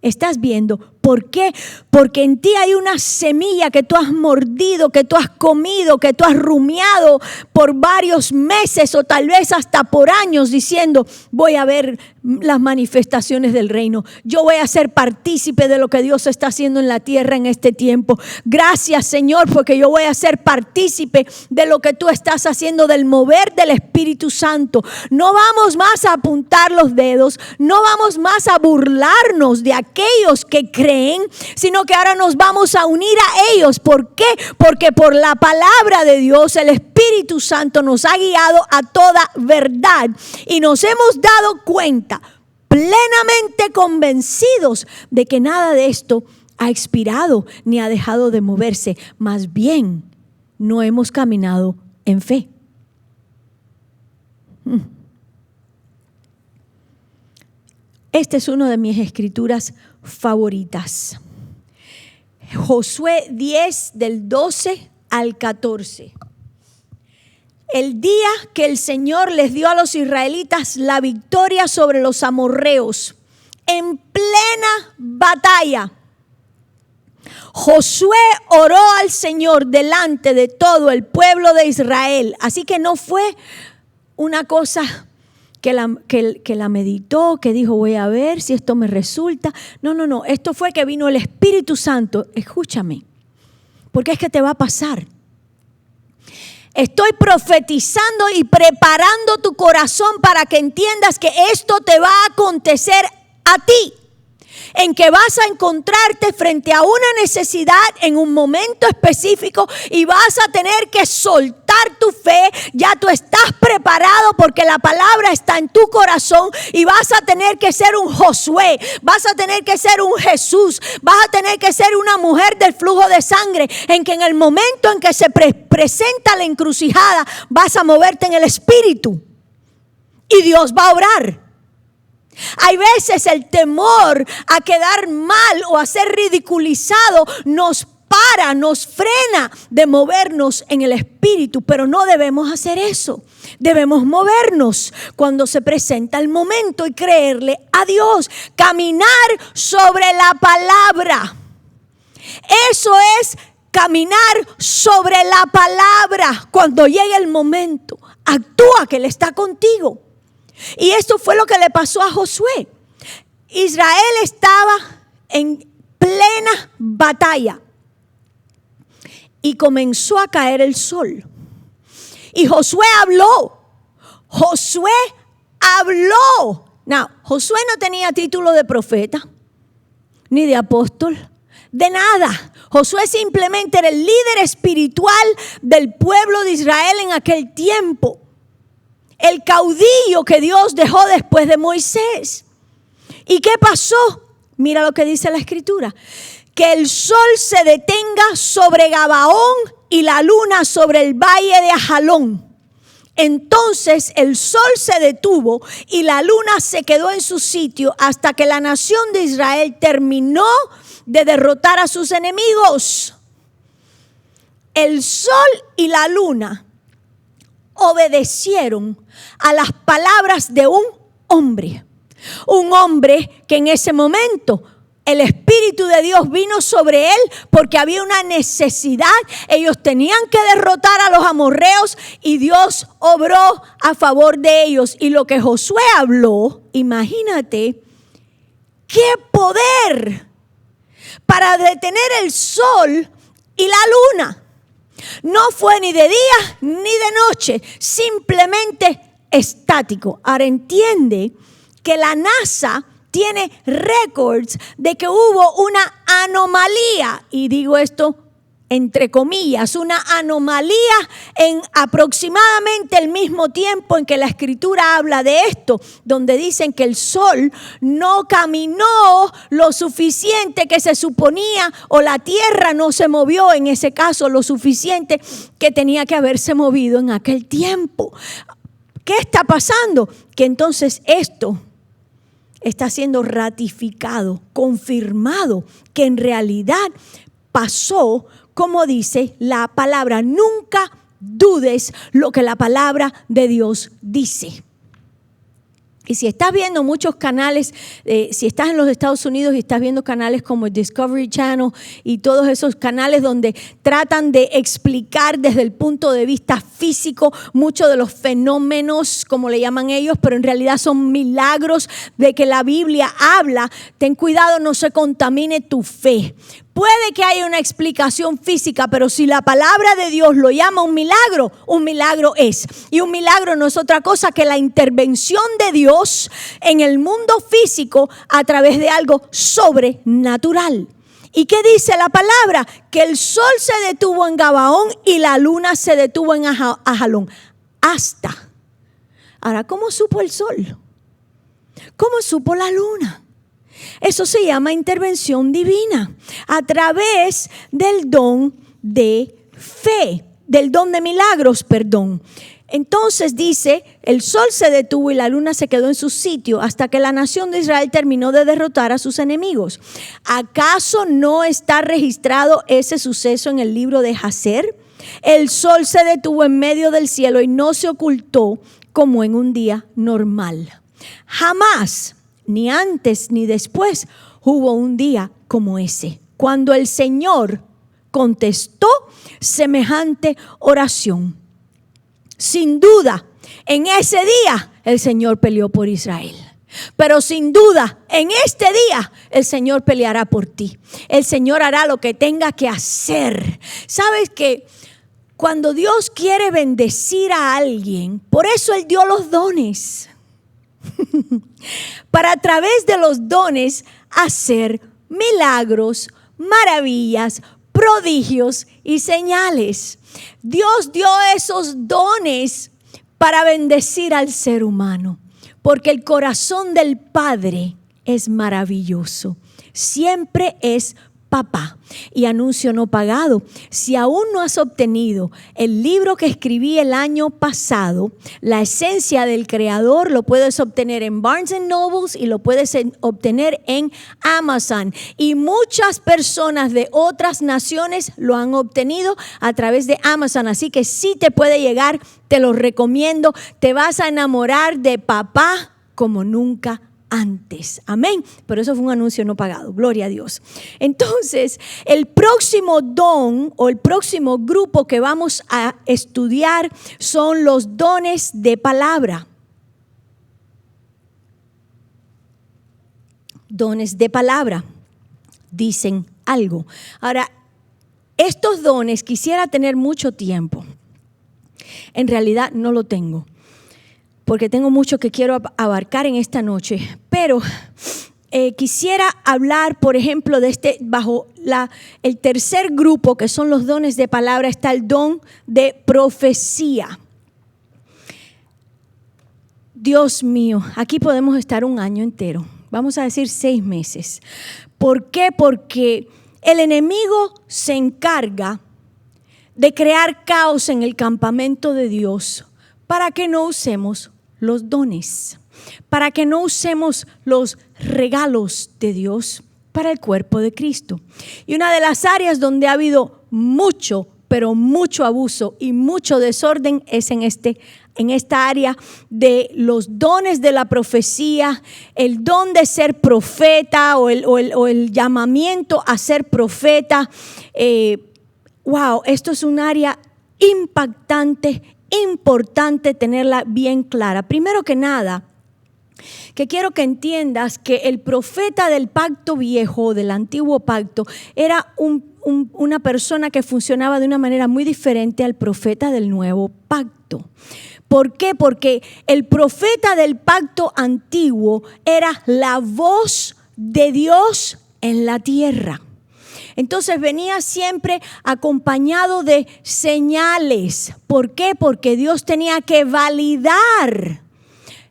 S1: ¿Estás viendo? ¿Por qué? Porque en ti hay una semilla que tú has mordido, que tú has comido, que tú has rumiado por varios meses o tal vez hasta por años diciendo, voy a ver las manifestaciones del reino. Yo voy a ser partícipe de lo que Dios está haciendo en la tierra en este tiempo. Gracias, Señor, porque yo voy a ser partícipe de lo que tú estás haciendo, del mover del Espíritu Santo. No vamos más a apuntar los dedos, no vamos más a burlarnos de aquellos que creen, sino que ahora nos vamos a unir a ellos. ¿Por qué? Porque por la palabra de Dios el Espíritu Santo nos ha guiado a toda verdad y nos hemos dado cuenta, plenamente convencidos de que nada de esto ha expirado ni ha dejado de moverse. Más bien, no hemos caminado en fe. Esta es una de mis escrituras favoritas. Josué 10 del 12 al 14. El día que el Señor les dio a los israelitas la victoria sobre los amorreos en plena batalla, Josué oró al Señor delante de todo el pueblo de Israel. Así que no fue una cosa que la meditó, que dijo voy a ver si esto me resulta. No, esto fue que vino el Espíritu Santo. Escúchame, porque es que te va a pasar. Estoy profetizando y preparando tu corazón para que entiendas que esto te va a acontecer a ti, en que vas a encontrarte frente a una necesidad en un momento específico y vas a tener que soltar tu fe. Ya tú estás preparado porque la palabra está en tu corazón y vas a tener que ser un Josué, vas a tener que ser un Jesús, vas a tener que ser una mujer del flujo de sangre, en que en el momento en que se presenta la encrucijada vas a moverte en el Espíritu y Dios va a obrar. Hay veces el temor a quedar mal o a ser ridiculizado nos para, nos frena de movernos en el Espíritu, pero no debemos hacer eso. Debemos movernos cuando se presenta el momento y creerle a Dios, caminar sobre la palabra. Eso es caminar sobre la palabra. Cuando llegue el momento, actúa, que Él está contigo. Y esto fue lo que le pasó a Josué. Israel estaba en plena batalla y comenzó a caer el sol. Y Josué habló. Josué no tenía título de profeta, ni de apóstol, de nada. Josué simplemente era el líder espiritual del pueblo de Israel en aquel tiempo. El caudillo que Dios dejó después de Moisés. ¿Y qué pasó? Mira lo que dice la escritura. Que el sol se detenga sobre Gabaón y la luna sobre el valle de Ajalón. Entonces el sol se detuvo y la luna se quedó en su sitio hasta que la nación de Israel terminó de derrotar a sus enemigos. El sol y la luna obedecieron a las palabras de un hombre que en ese momento el Espíritu de Dios vino sobre él porque había una necesidad. Ellos tenían que derrotar a los amorreos y Dios obró a favor de ellos. Y lo que Josué habló, imagínate qué poder para detener el sol y la luna. No fue ni de día ni de noche, simplemente estático. Ahora entiende que la NASA tiene récords de que hubo una anomalía, y digo esto entre comillas, una anomalía en aproximadamente el mismo tiempo en que la Escritura habla de esto, donde dicen que el sol no caminó lo suficiente que se suponía, o la tierra no se movió en ese caso lo suficiente que tenía que haberse movido en aquel tiempo. ¿Qué está pasando? Que entonces esto está siendo ratificado, confirmado, que en realidad pasó como dice la palabra. Nunca dudes lo que la palabra de Dios dice. Y si estás viendo muchos canales, si estás en los Estados Unidos y estás viendo canales como Discovery Channel y todos esos canales donde tratan de explicar desde el punto de vista físico muchos de los fenómenos, como le llaman ellos, pero en realidad son milagros de que la Biblia habla, ten cuidado, no se contamine tu fe. Puede que haya una explicación física, pero si la palabra de Dios lo llama un milagro es. Y un milagro no es otra cosa que la intervención de Dios en el mundo físico a través de algo sobrenatural. ¿Y qué dice la palabra? Que el sol se detuvo en Gabaón y la luna se detuvo en Ajalón. Hasta. Ahora, ¿cómo supo el sol? ¿Cómo supo la luna? Eso se llama intervención divina a través del don de fe, del don de milagros, perdón. Entonces dice, el sol se detuvo y la luna se quedó en su sitio hasta que la nación de Israel terminó de derrotar a sus enemigos. ¿Acaso no está registrado ese suceso en el libro de Jacer? El sol se detuvo en medio del cielo y no se ocultó como en un día normal. Jamás, ni antes ni después, hubo un día como ese, cuando el Señor contestó semejante oración. Sin duda, en ese día el Señor peleó por Israel. Pero sin duda, en este día el Señor peleará por ti. El Señor hará lo que tenga que hacer. ¿Sabes qué? Cuando Dios quiere bendecir a alguien, por eso Él dio los dones. Para a través de los dones hacer milagros, maravillas, prodigios y señales. Dios dio esos dones para bendecir al ser humano, porque el corazón del Padre es maravilloso. Siempre es papá. Y anuncio no pagado. Si aún no has obtenido el libro que escribí el año pasado, La esencia del creador, lo puedes obtener en Barnes & Noble y lo puedes obtener en Amazon. Y muchas personas de otras naciones lo han obtenido a través de Amazon. Así que sí te puede llegar, te lo recomiendo. Te vas a enamorar de papá como nunca antes. Amén. Pero eso fue un anuncio no pagado. Gloria a Dios. Entonces, el próximo don o el próximo grupo que vamos a estudiar son los dones de palabra. Dones de palabra. Dicen algo. Ahora, estos dones quisiera tener mucho tiempo. En realidad no lo tengo, porque tengo mucho que quiero abarcar en esta noche, pero quisiera hablar, por ejemplo, de bajo el tercer grupo, que son los dones de palabra, está el don de profecía. Dios mío, aquí podemos estar un año entero, vamos a decir 6 meses. ¿Por qué? Porque el enemigo se encarga de crear caos en el campamento de Dios para que no usemos los dones, para que no usemos los regalos de Dios para el cuerpo de Cristo. Y una de las áreas donde ha habido mucho, pero mucho abuso y mucho desorden es en esta área de los dones de la profecía, el don de ser profeta o el llamamiento a ser profeta. Wow, esto es un área impactante, importante tenerla bien clara. Primero que nada, que quiero que entiendas que el profeta del pacto viejo, del antiguo pacto, era una persona que funcionaba de una manera muy diferente al profeta del nuevo pacto. ¿Por qué? Porque el profeta del pacto antiguo era la voz de Dios en la tierra. Entonces venía siempre acompañado de señales. ¿Por qué? Porque Dios tenía que validar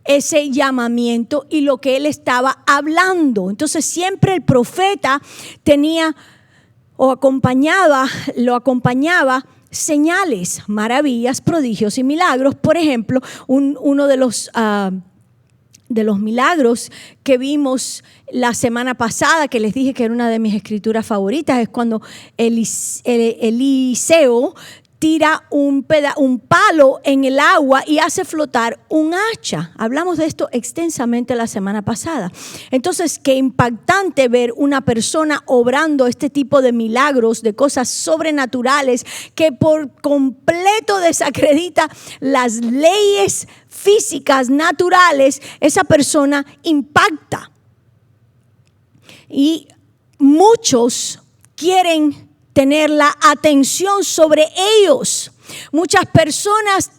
S1: ese llamamiento y lo que él estaba hablando. Entonces siempre el profeta tenía o lo acompañaba señales, maravillas, prodigios y milagros. Por ejemplo, uno de los milagros que vimos la semana pasada, que les dije que era una de mis escrituras favoritas, es cuando Eliseo tira un palo en el agua y hace flotar un hacha. Hablamos de esto extensamente la semana pasada. Entonces, qué impactante ver una persona obrando este tipo de milagros, de cosas sobrenaturales, que por completo desacredita las leyes físicas, naturales. Esa persona impacta. Y muchos quieren tener la atención sobre ellos. Muchas personas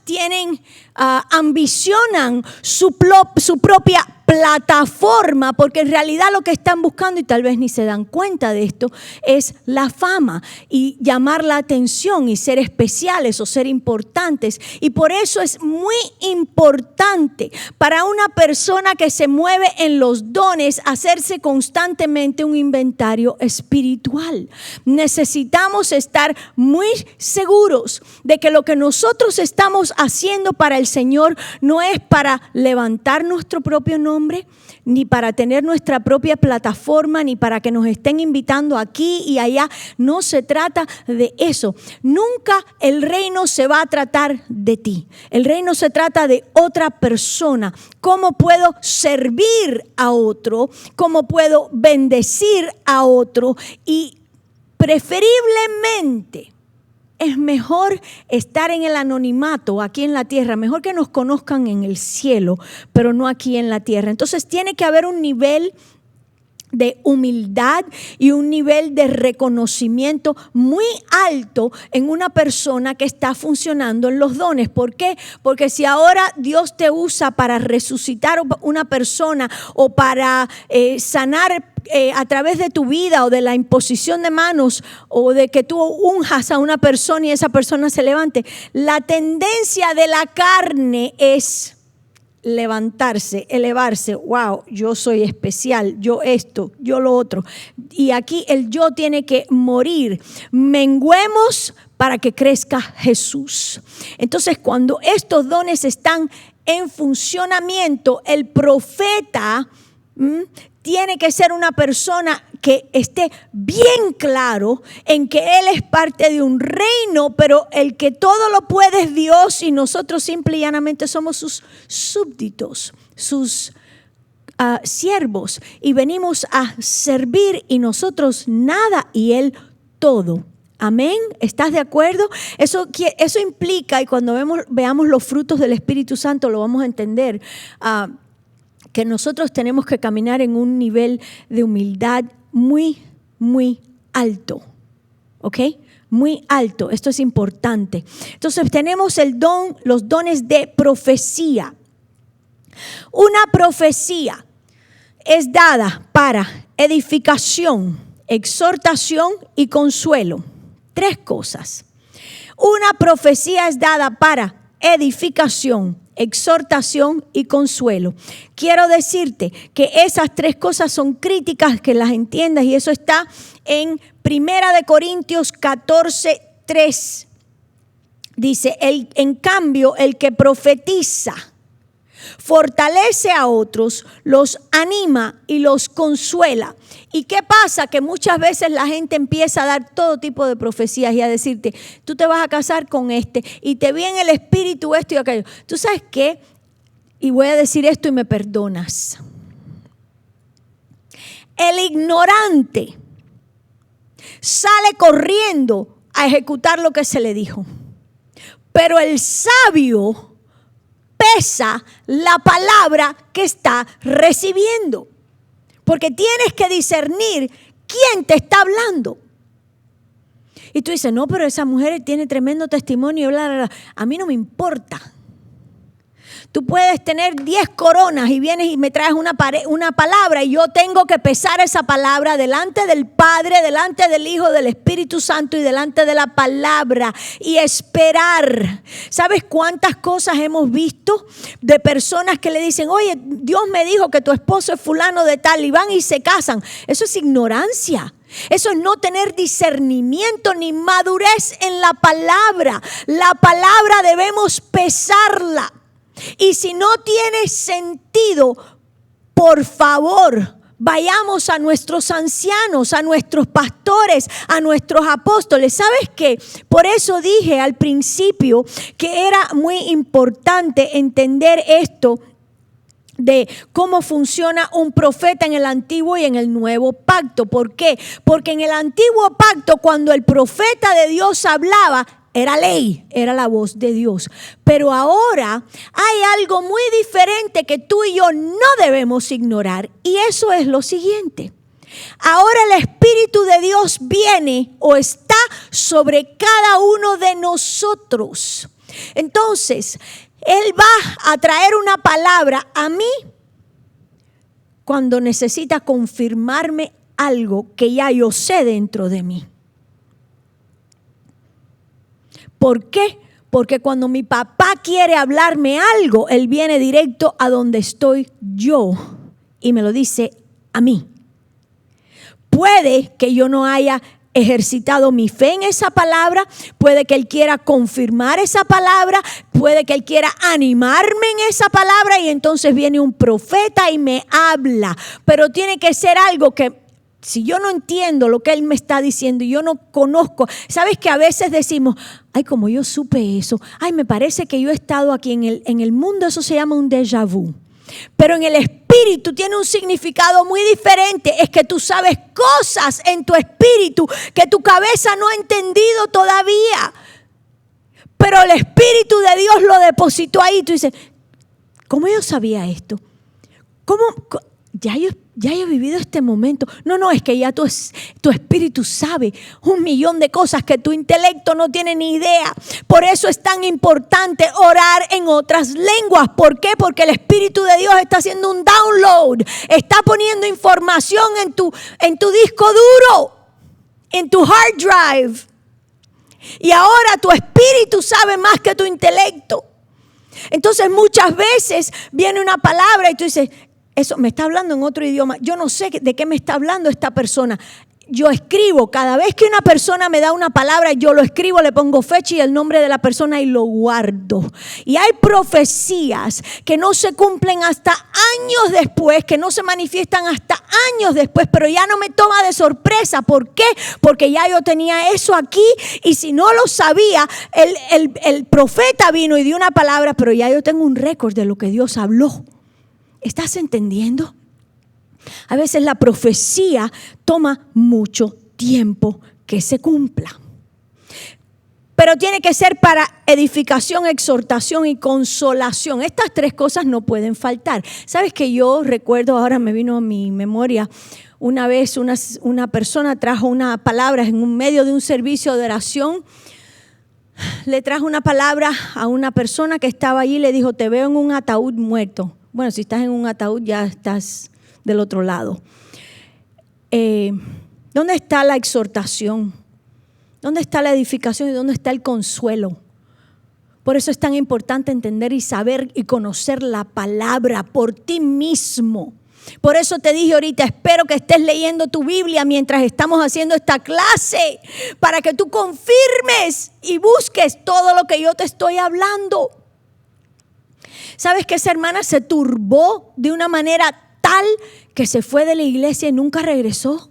S1: ambicionan su propia plataforma, porque en realidad lo que están buscando, y tal vez ni se dan cuenta de esto, es la fama y llamar la atención y ser especiales o ser importantes. Y por eso es muy importante para una persona que se mueve en los dones hacerse constantemente un inventario espiritual. Necesitamos estar muy seguros de que lo que nosotros estamos haciendo para el Señor no es para levantar nuestro propio nombre, ni para tener nuestra propia plataforma, ni para que nos estén invitando aquí y allá. No se trata de eso. Nunca el reino se va a tratar de ti. El reino se trata de otra persona. ¿Cómo puedo servir a otro? ¿Cómo puedo bendecir a otro? Y preferiblemente es mejor estar en el anonimato aquí en la tierra, mejor que nos conozcan en el cielo, pero no aquí en la tierra. Entonces tiene que haber un nivel de humildad y un nivel de reconocimiento muy alto en una persona que está funcionando en los dones. ¿Por qué? Porque si ahora Dios te usa para resucitar una persona o para sanar a través de tu vida o de la imposición de manos o de que tú unjas a una persona y esa persona se levante, la tendencia de la carne es levantarse, elevarse. Wow, yo soy especial, yo esto, yo lo otro. Y aquí el yo tiene que morir. Menguemos para que crezca Jesús. Entonces, cuando estos dones están en funcionamiento, el profeta tiene que ser una persona que esté bien claro en que él es parte de un reino, pero el que todo lo puede es Dios y nosotros simple y llanamente somos sus súbditos, sus siervos, y venimos a servir, y nosotros nada y él todo. Amén. ¿Estás de acuerdo? Eso implica, y cuando veamos los frutos del Espíritu Santo lo vamos a entender, que nosotros tenemos que caminar en un nivel de humildad muy, muy alto. ¿Ok? Muy alto. Esto es importante. Entonces tenemos los dones de profecía. Una profecía es dada para edificación, exhortación y consuelo. 3 cosas. Una profecía es dada para edificación, exhortación y consuelo. Quiero decirte que esas 3 cosas son críticas, que las entiendas, y eso está en 1 Corintios 14:3. Dice, en cambio, el que profetiza fortalece a otros, los anima y los consuela. ¿Y qué pasa? Que muchas veces la gente empieza a dar todo tipo de profecías y a decirte, tú te vas a casar con este y te vi en el espíritu esto y aquello. ¿Tú sabes qué? Y voy a decir esto y me perdonas. El ignorante sale corriendo a ejecutar lo que se le dijo, pero el sabio pesa la palabra que está recibiendo, porque tienes que discernir quién te está hablando. Y tú dices, no, pero esa mujer tiene tremendo testimonio, bla, bla, bla. A mí no me importa. Tú puedes tener 10 coronas y vienes y me traes una palabra y yo tengo que pesar esa palabra delante del Padre, delante del Hijo, del Espíritu Santo y delante de la palabra y esperar. ¿Sabes cuántas cosas hemos visto de personas que le dicen, oye, Dios me dijo que tu esposo es fulano de tal, y van y se casan? Eso es ignorancia. Eso es no tener discernimiento ni madurez en la palabra. La palabra debemos pesarla. Y si no tiene sentido, por favor, vayamos a nuestros ancianos, a nuestros pastores, a nuestros apóstoles. ¿Sabes qué? Por eso dije al principio que era muy importante entender esto de cómo funciona un profeta en el Antiguo y en el Nuevo Pacto. ¿Por qué? Porque en el Antiguo Pacto, cuando el profeta de Dios hablaba, era ley, era la voz de Dios. Pero ahora hay algo muy diferente que tú y yo no debemos ignorar. Y eso es lo siguiente. Ahora el Espíritu de Dios viene o está sobre cada uno de nosotros. Entonces, Él va a traer una palabra a mí cuando necesita confirmarme algo que ya yo sé dentro de mí. ¿Por qué? Porque cuando mi papá quiere hablarme algo, Él viene directo a donde estoy yo y me lo dice a mí. Puede que yo no haya ejercitado mi fe en esa palabra, puede que Él quiera confirmar esa palabra, puede que Él quiera animarme en esa palabra y entonces viene un profeta y me habla. Pero tiene que ser algo que, si yo no entiendo lo que Él me está diciendo y yo no conozco, ¿sabes que a veces decimos, ay, como yo supe eso, ay, me parece que yo he estado aquí en el mundo, eso se llama un déjà vu. Pero en el espíritu tiene un significado muy diferente. Es que tú sabes cosas en tu espíritu que tu cabeza no ha entendido todavía. Pero el Espíritu de Dios lo depositó ahí. Tú dices, ¿cómo yo sabía esto? ¿Cómo? Ya yo he vivido este momento. No, es que ya tu espíritu sabe 1,000,000 de cosas que tu intelecto no tiene ni idea. Por eso es tan importante orar en otras lenguas. ¿Por qué? Porque el Espíritu de Dios está haciendo un download. Está poniendo información en tu disco duro, en tu hard drive. Y ahora tu espíritu sabe más que tu intelecto. Entonces muchas veces viene una palabra y tú dices, eso me está hablando en otro idioma. Yo no sé de qué me está hablando esta persona. Yo escribo, cada vez que una persona me da una palabra, yo lo escribo, le pongo fecha y el nombre de la persona y lo guardo. Y hay profecías que no se cumplen hasta años después, que no se manifiestan hasta años después, pero ya no me toma de sorpresa. ¿Por qué? Porque ya yo tenía eso aquí y si no lo sabía, el profeta vino y dio una palabra, pero ya yo tengo un récord de lo que Dios habló. ¿Estás entendiendo? A veces la profecía toma mucho tiempo que se cumpla. Pero tiene que ser para edificación, exhortación y consolación. Estas 3 cosas no pueden faltar. ¿Sabes que yo recuerdo, ahora me vino a mi memoria, una vez una persona trajo una palabra en medio de un servicio de oración? Le trajo una palabra a una persona que estaba allí y le dijo, te veo en un ataúd muerto. Bueno, si estás en un ataúd ya estás del otro lado. ¿Dónde está la exhortación? ¿Dónde está la edificación y dónde está el consuelo? Por eso es tan importante entender y saber y conocer la palabra por ti mismo. Por eso te dije ahorita, espero que estés leyendo tu Biblia mientras estamos haciendo esta clase, para que tú confirmes y busques todo lo que yo te estoy hablando. ¿Sabes que esa hermana se turbó de una manera tal que se fue de la iglesia y nunca regresó?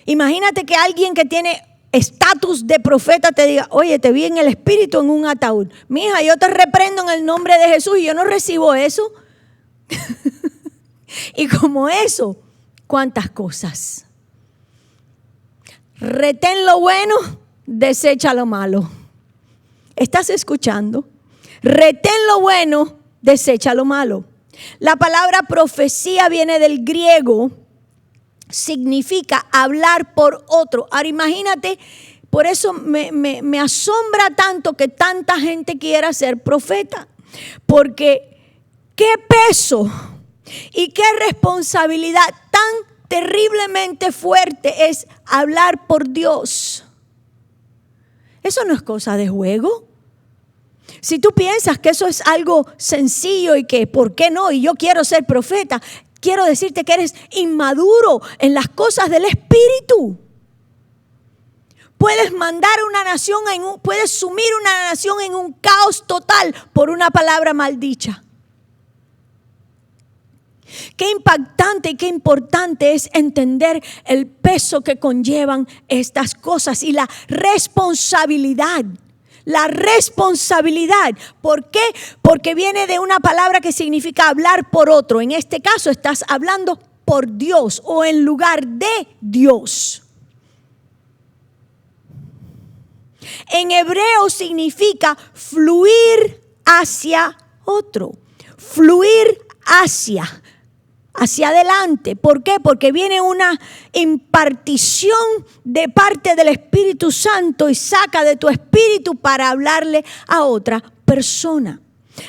S1: Imagínate que alguien que tiene estatus de profeta te diga, oye, te vi en el espíritu en un ataúd. Mija, yo te reprendo en el nombre de Jesús y yo no recibo eso. Y como eso, ¿cuántas cosas? Retén lo bueno, desecha lo malo. ¿Estás escuchando? Retén lo bueno, desecha lo malo. La palabra profecía viene del griego, significa hablar por otro. Ahora imagínate, por eso me asombra tanto que tanta gente quiera ser profeta. Porque qué peso y qué responsabilidad tan terriblemente fuerte es hablar por Dios. Eso no es cosa de juego. Si tú piensas que eso es algo sencillo y que ¿por qué no? Y yo quiero ser profeta, quiero decirte que eres inmaduro en las cosas del Espíritu. Puedes mandar a una nación, puedes sumir una nación en un caos total por una palabra maldicha. Qué impactante y qué importante es entender el peso que conllevan estas cosas y la responsabilidad. La responsabilidad. ¿Por qué? Porque viene de una palabra que significa hablar por otro. En este caso estás hablando por Dios o en lugar de Dios. En hebreo significa fluir hacia otro. Fluir hacia adelante. ¿Por qué? Porque viene una impartición de parte del Espíritu Santo y saca de tu espíritu para hablarle a otra persona.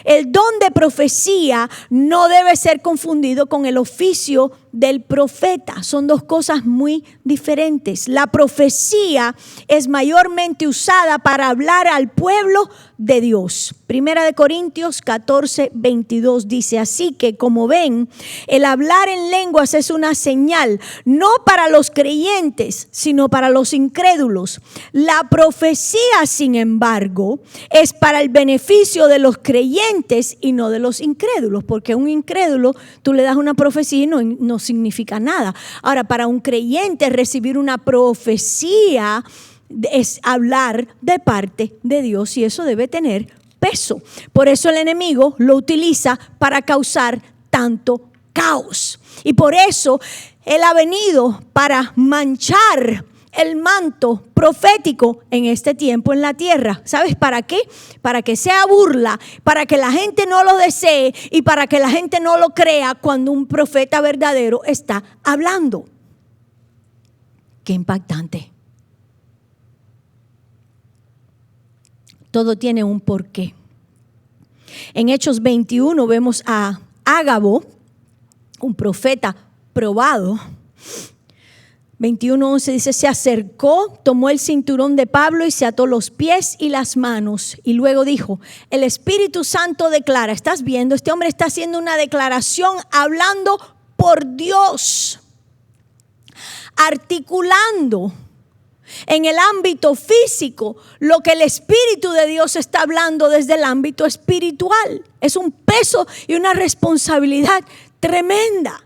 S1: El don de profecía no debe ser confundido con el oficio del profeta. Son dos cosas muy diferentes. La profecía es mayormente usada para hablar al pueblo de Dios. Primera de Corintios 14:22 dice: así que como ven, el hablar en lenguas es una señal, no para los creyentes, sino para los incrédulos. La profecía, sin embargo, es para el beneficio de los creyentes y no de los incrédulos, porque a un incrédulo tú le das una profecía y no significa nada. Ahora, para un creyente recibir una profecía es hablar de parte de Dios y eso debe tener peso. Por eso el enemigo lo utiliza para causar tanto caos. Y por eso él ha venido para manchar el manto profético en este tiempo en la tierra. ¿Sabes para qué? Para que sea burla, para que la gente no lo desee y para que la gente no lo crea cuando un profeta verdadero está hablando. Qué impactante. Todo tiene un porqué. En Hechos 21 vemos a Ágabo, un profeta probado. 21:11 dice: se acercó, tomó el cinturón de Pablo y se ató los pies y las manos. Y luego dijo: el Espíritu Santo declara. ¿Estás viendo? Este hombre está haciendo una declaración hablando por Dios, articulando en el ámbito físico lo que el Espíritu de Dios está hablando desde el ámbito espiritual. Es un peso y una responsabilidad tremenda.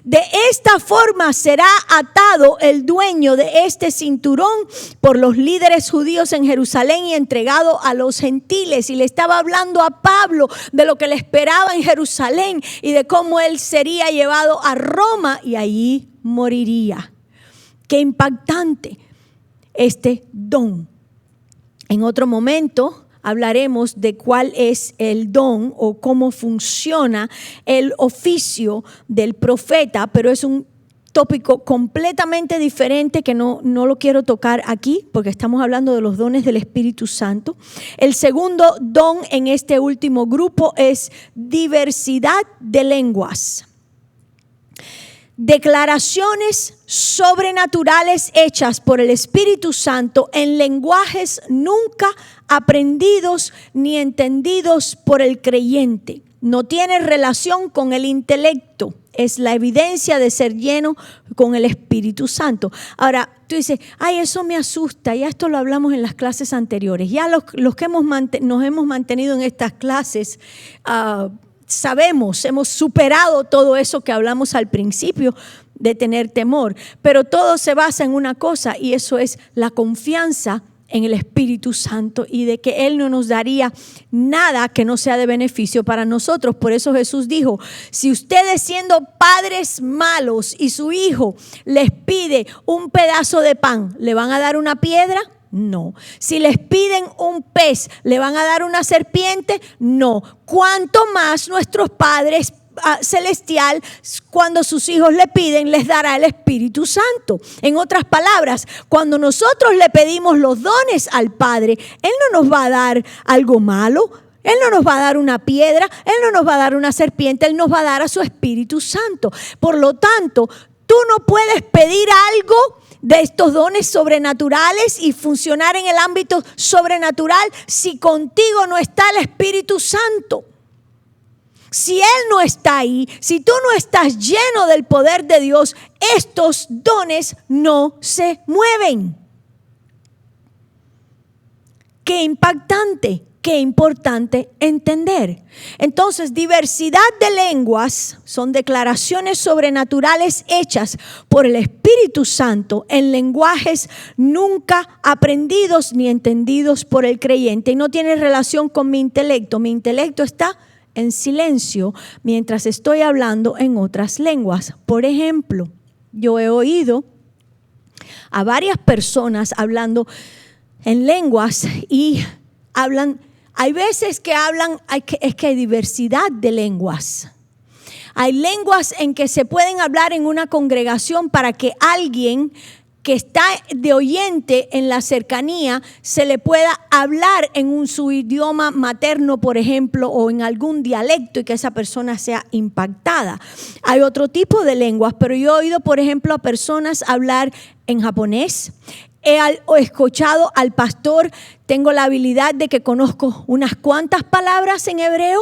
S1: De esta forma será atado el dueño de este cinturón por los líderes judíos en Jerusalén y entregado a los gentiles. Y le estaba hablando a Pablo de lo que le esperaba en Jerusalén y de cómo él sería llevado a Roma y allí moriría. Qué impactante este don. En otro momento hablaremos de cuál es el don o cómo funciona el oficio del profeta, pero es un tópico completamente diferente que no lo quiero tocar aquí porque estamos hablando de los dones del Espíritu Santo. El segundo don en este último grupo es diversidad de lenguas. Declaraciones sobrenaturales hechas por el Espíritu Santo en lenguajes nunca aprendidos ni entendidos por el creyente. No tiene relación con el intelecto. Es la evidencia de ser lleno con el Espíritu Santo. Ahora, tú dices: ay, eso me asusta. Ya esto lo hablamos en las clases anteriores. Ya los que nos hemos mantenido en estas clases, sabemos, hemos superado todo eso que hablamos al principio de tener temor, pero todo se basa en una cosa y eso es la confianza en el Espíritu Santo y de que Él no nos daría nada que no sea de beneficio para nosotros. Por eso Jesús dijo: si ustedes siendo padres malos y su hijo les pide un pedazo de pan, ¿le van a dar una piedra? No. Si les piden un pez, ¿le van a dar una serpiente? No. ¿Cuánto más nuestros padres celestial, cuando sus hijos le piden, les dará el Espíritu Santo? En otras palabras, cuando nosotros le pedimos los dones al Padre, Él no nos va a dar algo malo. Él no nos va a dar una piedra, Él no nos va a dar una serpiente, Él nos va a dar a su Espíritu Santo. Por lo tanto, tú no puedes pedir algo de estos dones sobrenaturales y funcionar en el ámbito sobrenatural si contigo no está el Espíritu Santo. Si Él no está ahí, si tú no estás lleno del poder de Dios, estos dones no se mueven. Qué impactante, qué importante entender. Entonces, diversidad de lenguas son declaraciones sobrenaturales hechas por el Espíritu Santo en lenguajes nunca aprendidos ni entendidos por el creyente. Y no tiene relación con mi intelecto. Mi intelecto está en silencio mientras estoy hablando en otras lenguas. Por ejemplo, yo he oído a varias personas hablando en lenguas y hablan, hay veces que hablan, es que hay diversidad de lenguas. Hay lenguas en que se pueden hablar en una congregación para que alguien que está de oyente en la cercanía se le pueda hablar en su idioma materno, por ejemplo, o en algún dialecto y que esa persona sea impactada. Hay otro tipo de lenguas, pero yo he oído, por ejemplo, a personas hablar en japonés. He escuchado al pastor, tengo la habilidad de que conozco unas cuantas palabras en hebreo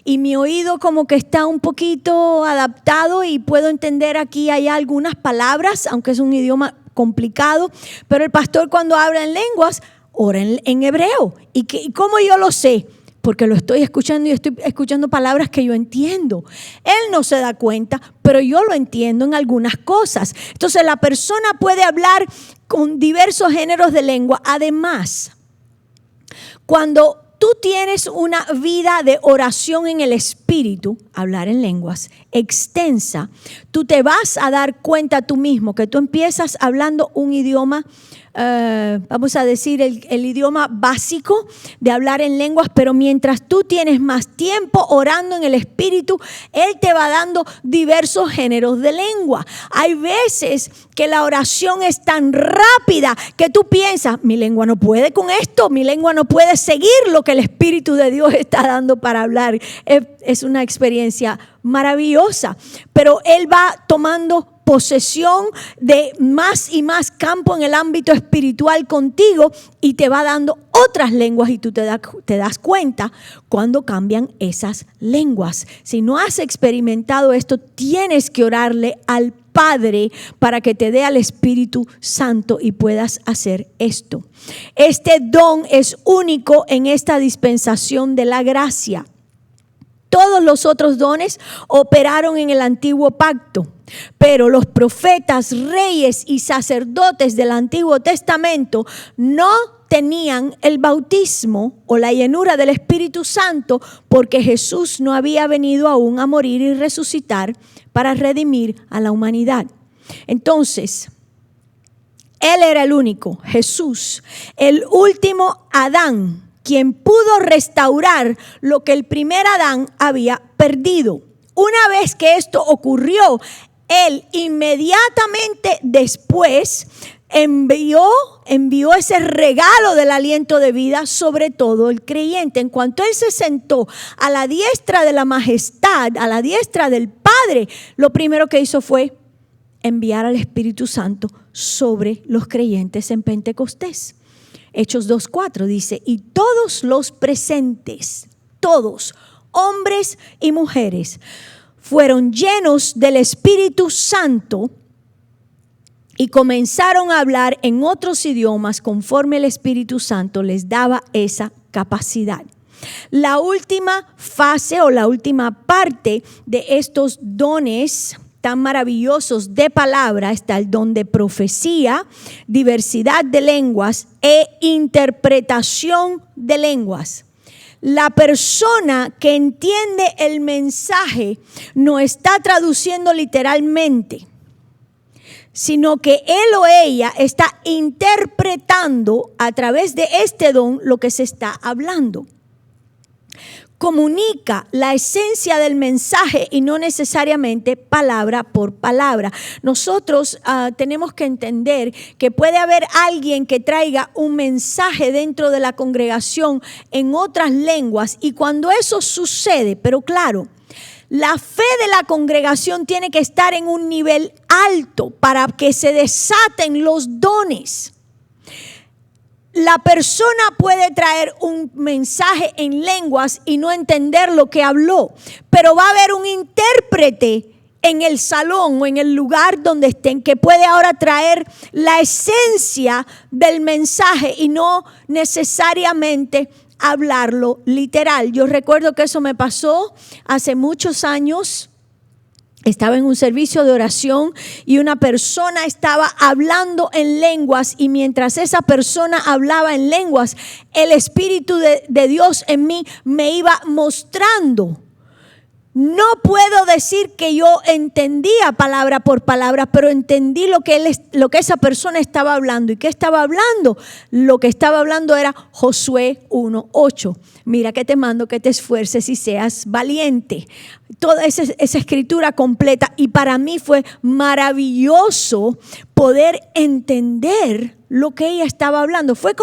S1: y mi oído como que está un poquito adaptado y puedo entender aquí hay algunas palabras, aunque es un idioma complicado, pero el pastor cuando habla en lenguas, ora en hebreo. ¿Y cómo yo lo sé? Porque lo estoy escuchando y estoy escuchando palabras que yo entiendo. Él no se da cuenta, pero yo lo entiendo en algunas cosas. Entonces la persona puede hablar con diversos géneros de lengua. Además, cuando tú tienes una vida de oración en el Espíritu, hablar en lenguas, extensa, tú te vas a dar cuenta tú mismo que tú empiezas hablando un idioma, vamos a decir el idioma básico de hablar en lenguas, pero mientras tú tienes más tiempo orando en el Espíritu, Él te va dando diversos géneros de lengua. Hay veces que la oración es tan rápida que tú piensas, mi lengua no puede con esto, mi lengua no puede seguir lo que el Espíritu de Dios está dando para hablar. Es una experiencia maravillosa, pero Él va tomando posesión de más y más campo en el ámbito espiritual contigo y te va dando otras lenguas y tú te das cuenta cuando cambian esas lenguas. Si no has experimentado esto, tienes que orarle al Padre para que te dé al Espíritu Santo y puedas hacer esto. Este don es único en esta dispensación de la gracia. Todos los otros dones operaron en el antiguo pacto, pero los profetas, reyes y sacerdotes del Antiguo Testamento no tenían el bautismo o la llenura del Espíritu Santo porque Jesús no había venido aún a morir y resucitar para redimir a la humanidad. Entonces, Él era el único, Jesús, el último Adán, quien pudo restaurar lo que el primer Adán había perdido. Una vez que esto ocurrió, Él inmediatamente después envió ese regalo del aliento de vida sobre todo el creyente. En cuanto Él se sentó a la diestra de la majestad, a la diestra del Padre, lo primero que hizo fue enviar al Espíritu Santo sobre los creyentes en Pentecostés. Hechos 2:4 dice, y todos los presentes, todos, hombres y mujeres, fueron llenos del Espíritu Santo y comenzaron a hablar en otros idiomas conforme el Espíritu Santo les daba esa capacidad. La última fase o la última parte de estos dones tan maravillosos de palabra está el don de profecía, diversidad de lenguas e interpretación de lenguas. La persona que entiende el mensaje no está traduciendo literalmente, sino que él o ella está interpretando a través de este don lo que se está hablando. comunica la esencia del mensaje y no necesariamente palabra por palabra. Nosotros tenemos que entender que puede haber alguien que traiga un mensaje dentro de la congregación en otras lenguas, y cuando eso sucede, pero claro, la fe de la congregación tiene que estar en un nivel alto para que se desaten los dones. La persona puede traer un mensaje en lenguas y no entender lo que habló, pero va a haber un intérprete en el salón o en el lugar donde estén que puede ahora traer la esencia del mensaje y no necesariamente hablarlo literal. Yo recuerdo que eso me pasó hace muchos años. Estaba en un servicio de oración y una persona estaba hablando en lenguas, y mientras esa persona hablaba en lenguas, el Espíritu de Dios en mí me iba mostrando. No puedo decir que yo entendía palabra por palabra, pero entendí lo que esa persona estaba hablando. ¿Y qué estaba hablando? Lo que estaba hablando era Josué 1:8. Mira que te mando que te esfuerces y seas valiente. Toda esa escritura completa. Y para mí fue maravilloso poder entender lo que ella estaba hablando. Fue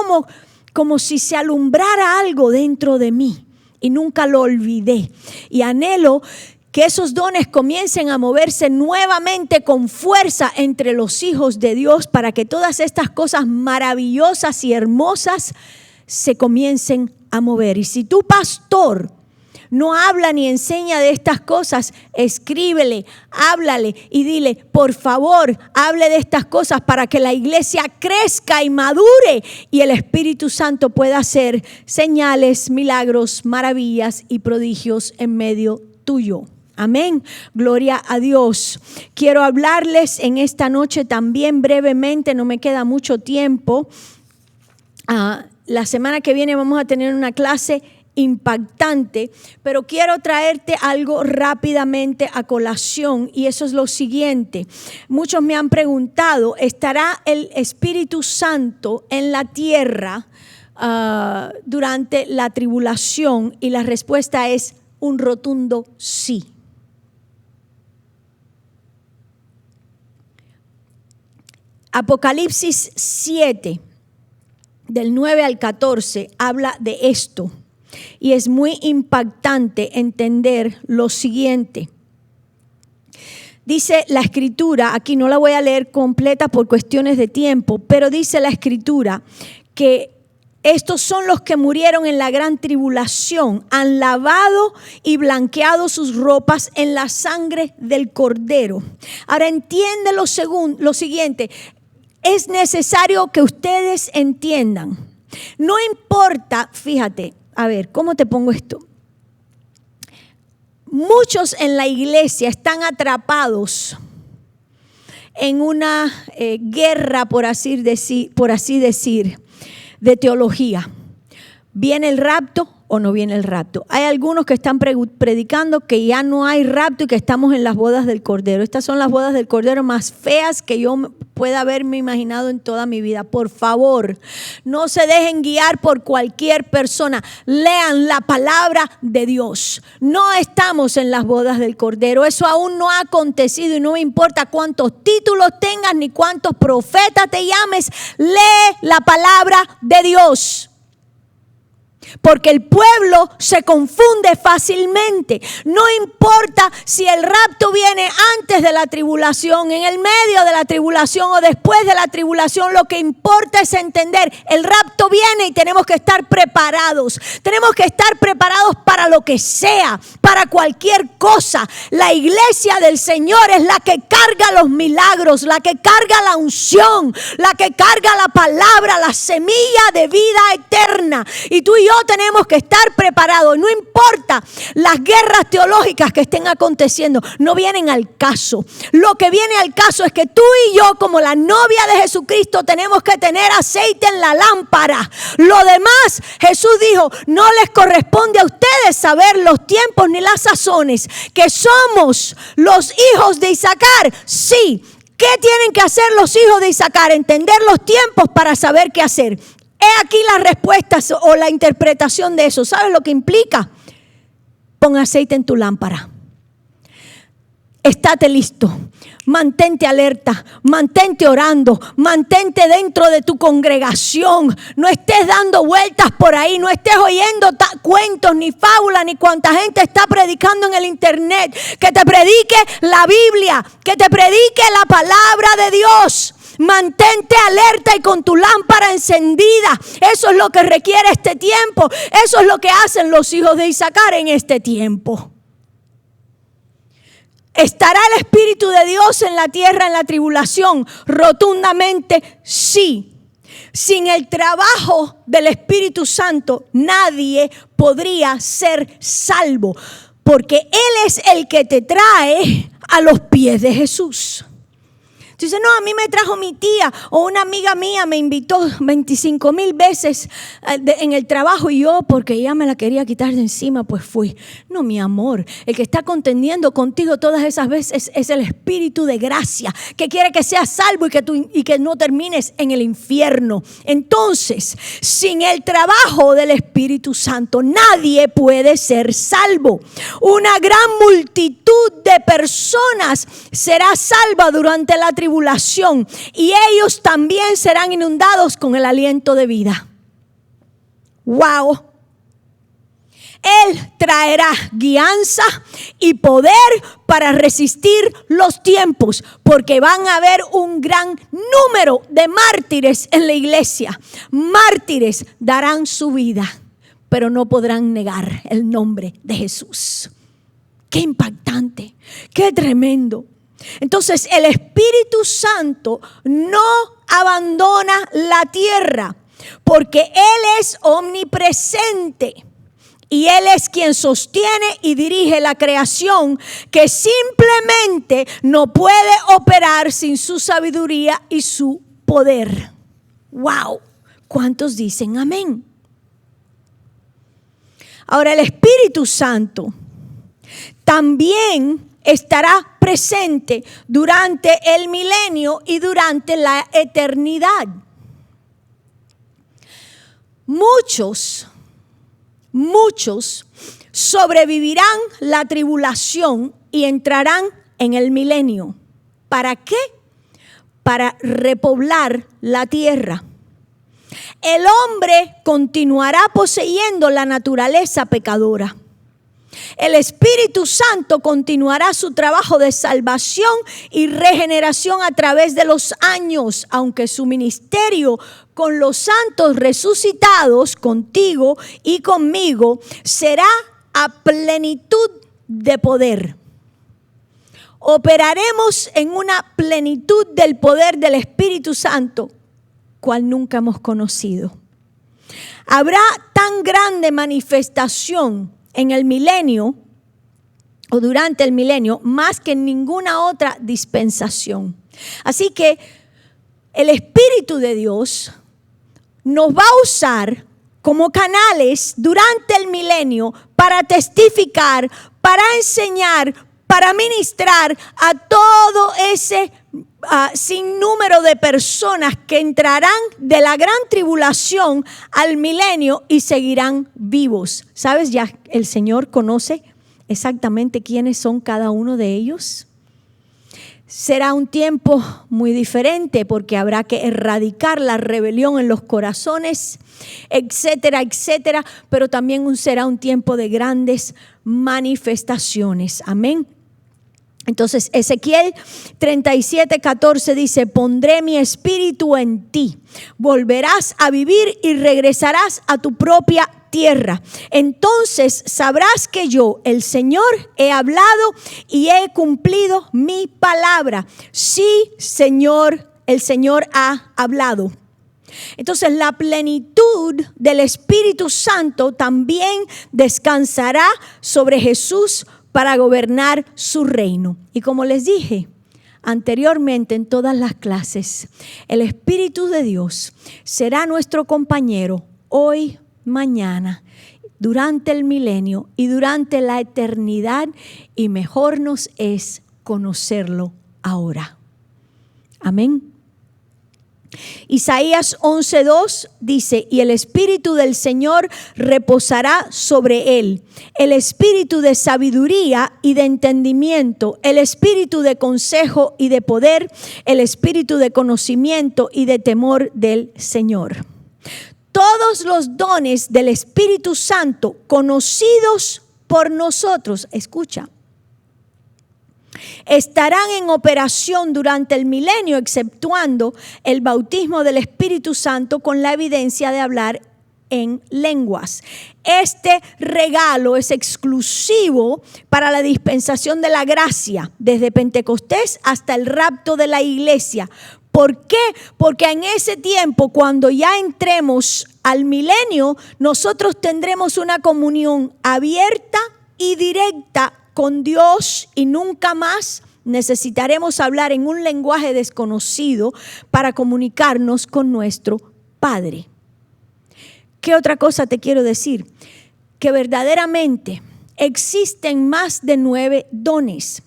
S1: como si se alumbrara algo dentro de mí. Y nunca lo olvidé. Y anhelo que esos dones comiencen a moverse nuevamente con fuerza entre los hijos de Dios, para que todas estas cosas maravillosas y hermosas se comiencen a mover. Y si tu pastor no habla ni enseña de estas cosas, escríbele, háblale y dile, por favor, hable de estas cosas para que la iglesia crezca y madure y el Espíritu Santo pueda hacer señales, milagros, maravillas y prodigios en medio tuyo. Amén. Gloria a Dios. Quiero hablarles en esta noche también brevemente, no me queda mucho tiempo. La semana que viene vamos a tener una clase impactante, pero quiero traerte algo rápidamente a colación, y eso es lo siguiente. Muchos me han preguntado, ¿estará el Espíritu Santo en la tierra durante la tribulación? Y la respuesta es un rotundo sí. Apocalipsis 7, del 9 al 14, habla de esto. Y es muy impactante entender lo siguiente. Dice la escritura, aquí no la voy a leer completa por cuestiones de tiempo, pero dice la escritura que estos son los que murieron en la gran tribulación, han lavado y blanqueado sus ropas en la sangre del Cordero. Ahora entiende lo siguiente, es necesario que ustedes entiendan, no importa, fíjate, a ver, ¿cómo te pongo esto? Muchos en la iglesia están atrapados en una guerra, por así decir, de teología. ¿Viene el rapto o no viene el rapto? Hay algunos que están predicando que ya no hay rapto y que estamos en las bodas del Cordero. Estas son las bodas del Cordero más feas que yo pueda haberme imaginado en toda mi vida. Por favor, no se dejen guiar por cualquier persona. Lean la palabra de Dios. No estamos en las bodas del Cordero. Eso aún no ha acontecido y no me importa cuántos títulos tengas ni cuántos profetas te llames. Lee la palabra de Dios. Porque el pueblo se confunde fácilmente. No importa si el rapto viene antes de la tribulación, en el medio de la tribulación o después de la tribulación. Lo que importa es entender, el rapto viene y tenemos que estar preparados. Tenemos que estar preparados para lo que sea, para cualquier cosa. La iglesia del Señor es la que carga los milagros, la que carga la unción, la que carga la palabra, la semilla de vida eterna. Y tú y yo tenemos que estar preparados. No importa las guerras teológicas que estén aconteciendo, no vienen al caso. Lo que viene al caso es que tú y yo, como la novia de Jesucristo, tenemos que tener aceite en la lámpara. Lo demás, Jesús dijo, no les corresponde a ustedes saber los tiempos ni las sazones. Que somos los hijos de Isaacar, sí. ¿Qué tienen que hacer los hijos de Isaacar? Entender los tiempos para saber qué hacer. He aquí las respuestas o la interpretación de eso. ¿Sabes lo que implica? Pon aceite en tu lámpara. Estate listo. Mantente alerta, mantente orando, mantente dentro de tu congregación. No estés dando vueltas por ahí, no estés oyendo cuentos ni fábulas ni cuánta gente está predicando en el internet. Que te predique la Biblia, que te predique la palabra de Dios. Mantente alerta y con tu lámpara encendida. Eso es lo que requiere este tiempo. Eso es lo que hacen los hijos de Isaacar en este tiempo. ¿Estará el Espíritu de Dios en la tierra en la tribulación? Rotundamente sí. Sin el trabajo del Espíritu Santo, nadie podría ser salvo, porque Él es el que te trae a los pies de Jesús. Dice, no, a mí me trajo mi tía o una amiga mía me invitó 25,000 veces en el trabajo y yo porque ella me la quería quitar de encima, pues fui. No, mi amor, el que está contendiendo contigo todas esas veces es el Espíritu de gracia que quiere que seas salvo y que no termines en el infierno. Entonces, sin el trabajo del Espíritu Santo, nadie puede ser salvo. Una gran multitud de personas será salva durante la tribulación y ellos también serán inundados con el aliento de vida. ¡Wow! Él traerá guianza y poder para resistir los tiempos, porque van a haber un gran número de mártires en la iglesia. Mártires darán su vida, pero no podrán negar el nombre de Jesús. ¡Qué impactante! ¡Qué tremendo! Entonces el Espíritu Santo no abandona la tierra porque Él es omnipresente y Él es quien sostiene y dirige la creación, que simplemente no puede operar sin su sabiduría y su poder. ¡Wow! ¿Cuántos dicen amén? Ahora el Espíritu Santo también estará presente durante el milenio y durante la eternidad. Muchos sobrevivirán la tribulación y entrarán en el milenio. ¿Para qué? Para repoblar la tierra. El hombre continuará poseyendo la naturaleza pecadora. El Espíritu Santo continuará su trabajo de salvación y regeneración a través de los años, aunque su ministerio con los santos resucitados, contigo y conmigo, será a plenitud de poder. Operaremos en una plenitud del poder del Espíritu Santo, cual nunca hemos conocido. Habrá tan grande manifestación en el milenio o durante el milenio más que en ninguna otra dispensación. Así que el Espíritu de Dios nos va a usar como canales durante el milenio para testificar, para enseñar, para ministrar a todo ese sinnúmero de personas que entrarán de la gran tribulación al milenio y seguirán vivos. ¿Sabes? Ya el Señor conoce exactamente quiénes son cada uno de ellos. Será un tiempo muy diferente porque habrá que erradicar la rebelión en los corazones, etcétera, etcétera. Pero también será un tiempo de grandes manifestaciones. Amén. Entonces Ezequiel 37:14 dice: pondré mi espíritu en ti, volverás a vivir y regresarás a tu propia tierra. Entonces sabrás que yo, el Señor, he hablado y he cumplido mi palabra. Sí, Señor, el Señor ha hablado. Entonces la plenitud del Espíritu Santo también descansará sobre Jesús para gobernar su reino. Y como les dije anteriormente en todas las clases, el Espíritu de Dios será nuestro compañero hoy, mañana, durante el milenio y durante la eternidad, y mejor nos es conocerlo ahora. Amén. Isaías 11:2 dice: y el Espíritu del Señor reposará sobre él, el Espíritu de sabiduría y de entendimiento, el Espíritu de consejo y de poder, el Espíritu de conocimiento y de temor del Señor. Todos los dones del Espíritu Santo conocidos por nosotros, escucha, estarán en operación durante el milenio, exceptuando el bautismo del Espíritu Santo con la evidencia de hablar en lenguas. Este regalo es exclusivo para la dispensación de la gracia, desde Pentecostés hasta el rapto de la iglesia. ¿Por qué? Porque en ese tiempo, cuando ya entremos al milenio, nosotros tendremos una comunión abierta y directa con Dios y nunca más necesitaremos hablar en un lenguaje desconocido para comunicarnos con nuestro Padre. ¿Qué otra cosa te quiero decir? Que verdaderamente existen más de 9 dones.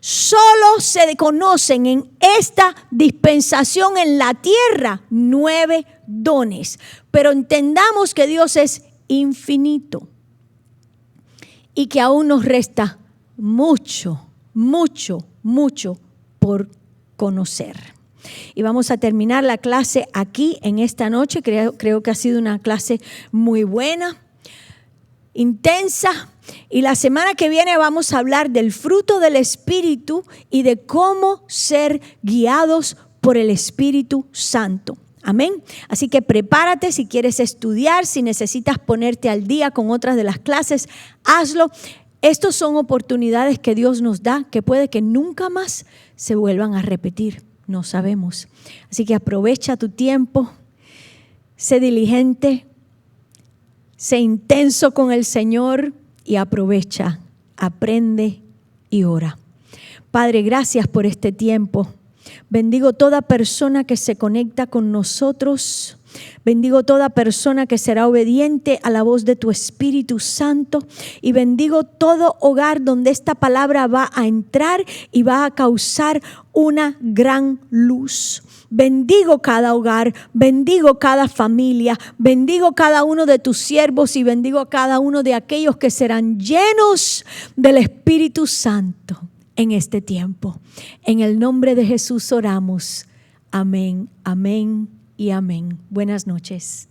S1: Solo se conocen en esta dispensación en la tierra 9 dones. Pero entendamos que Dios es infinito y que aún nos resta mucho por conocer. Y vamos a terminar la clase aquí en esta noche. Creo que ha sido una clase muy buena, intensa. Y la semana que viene vamos a hablar del fruto del Espíritu y de cómo ser guiados por el Espíritu Santo. Amén. Así que prepárate si quieres estudiar, si necesitas ponerte al día con otras de las clases, hazlo. Estas son oportunidades que Dios nos da que puede que nunca más se vuelvan a repetir. No sabemos. Así que aprovecha tu tiempo, sé diligente, sé intenso con el Señor y aprovecha, aprende y ora. Padre, gracias por este tiempo. Bendigo toda persona que se conecta con nosotros. Bendigo toda persona que será obediente a la voz de tu Espíritu Santo. Y bendigo todo hogar donde esta palabra va a entrar y va a causar una gran luz. Bendigo cada hogar, bendigo cada familia, bendigo cada uno de tus siervos y bendigo a cada uno de aquellos que serán llenos del Espíritu Santo en este tiempo. En el nombre de Jesús oramos. Amén, amén y amén. Buenas noches.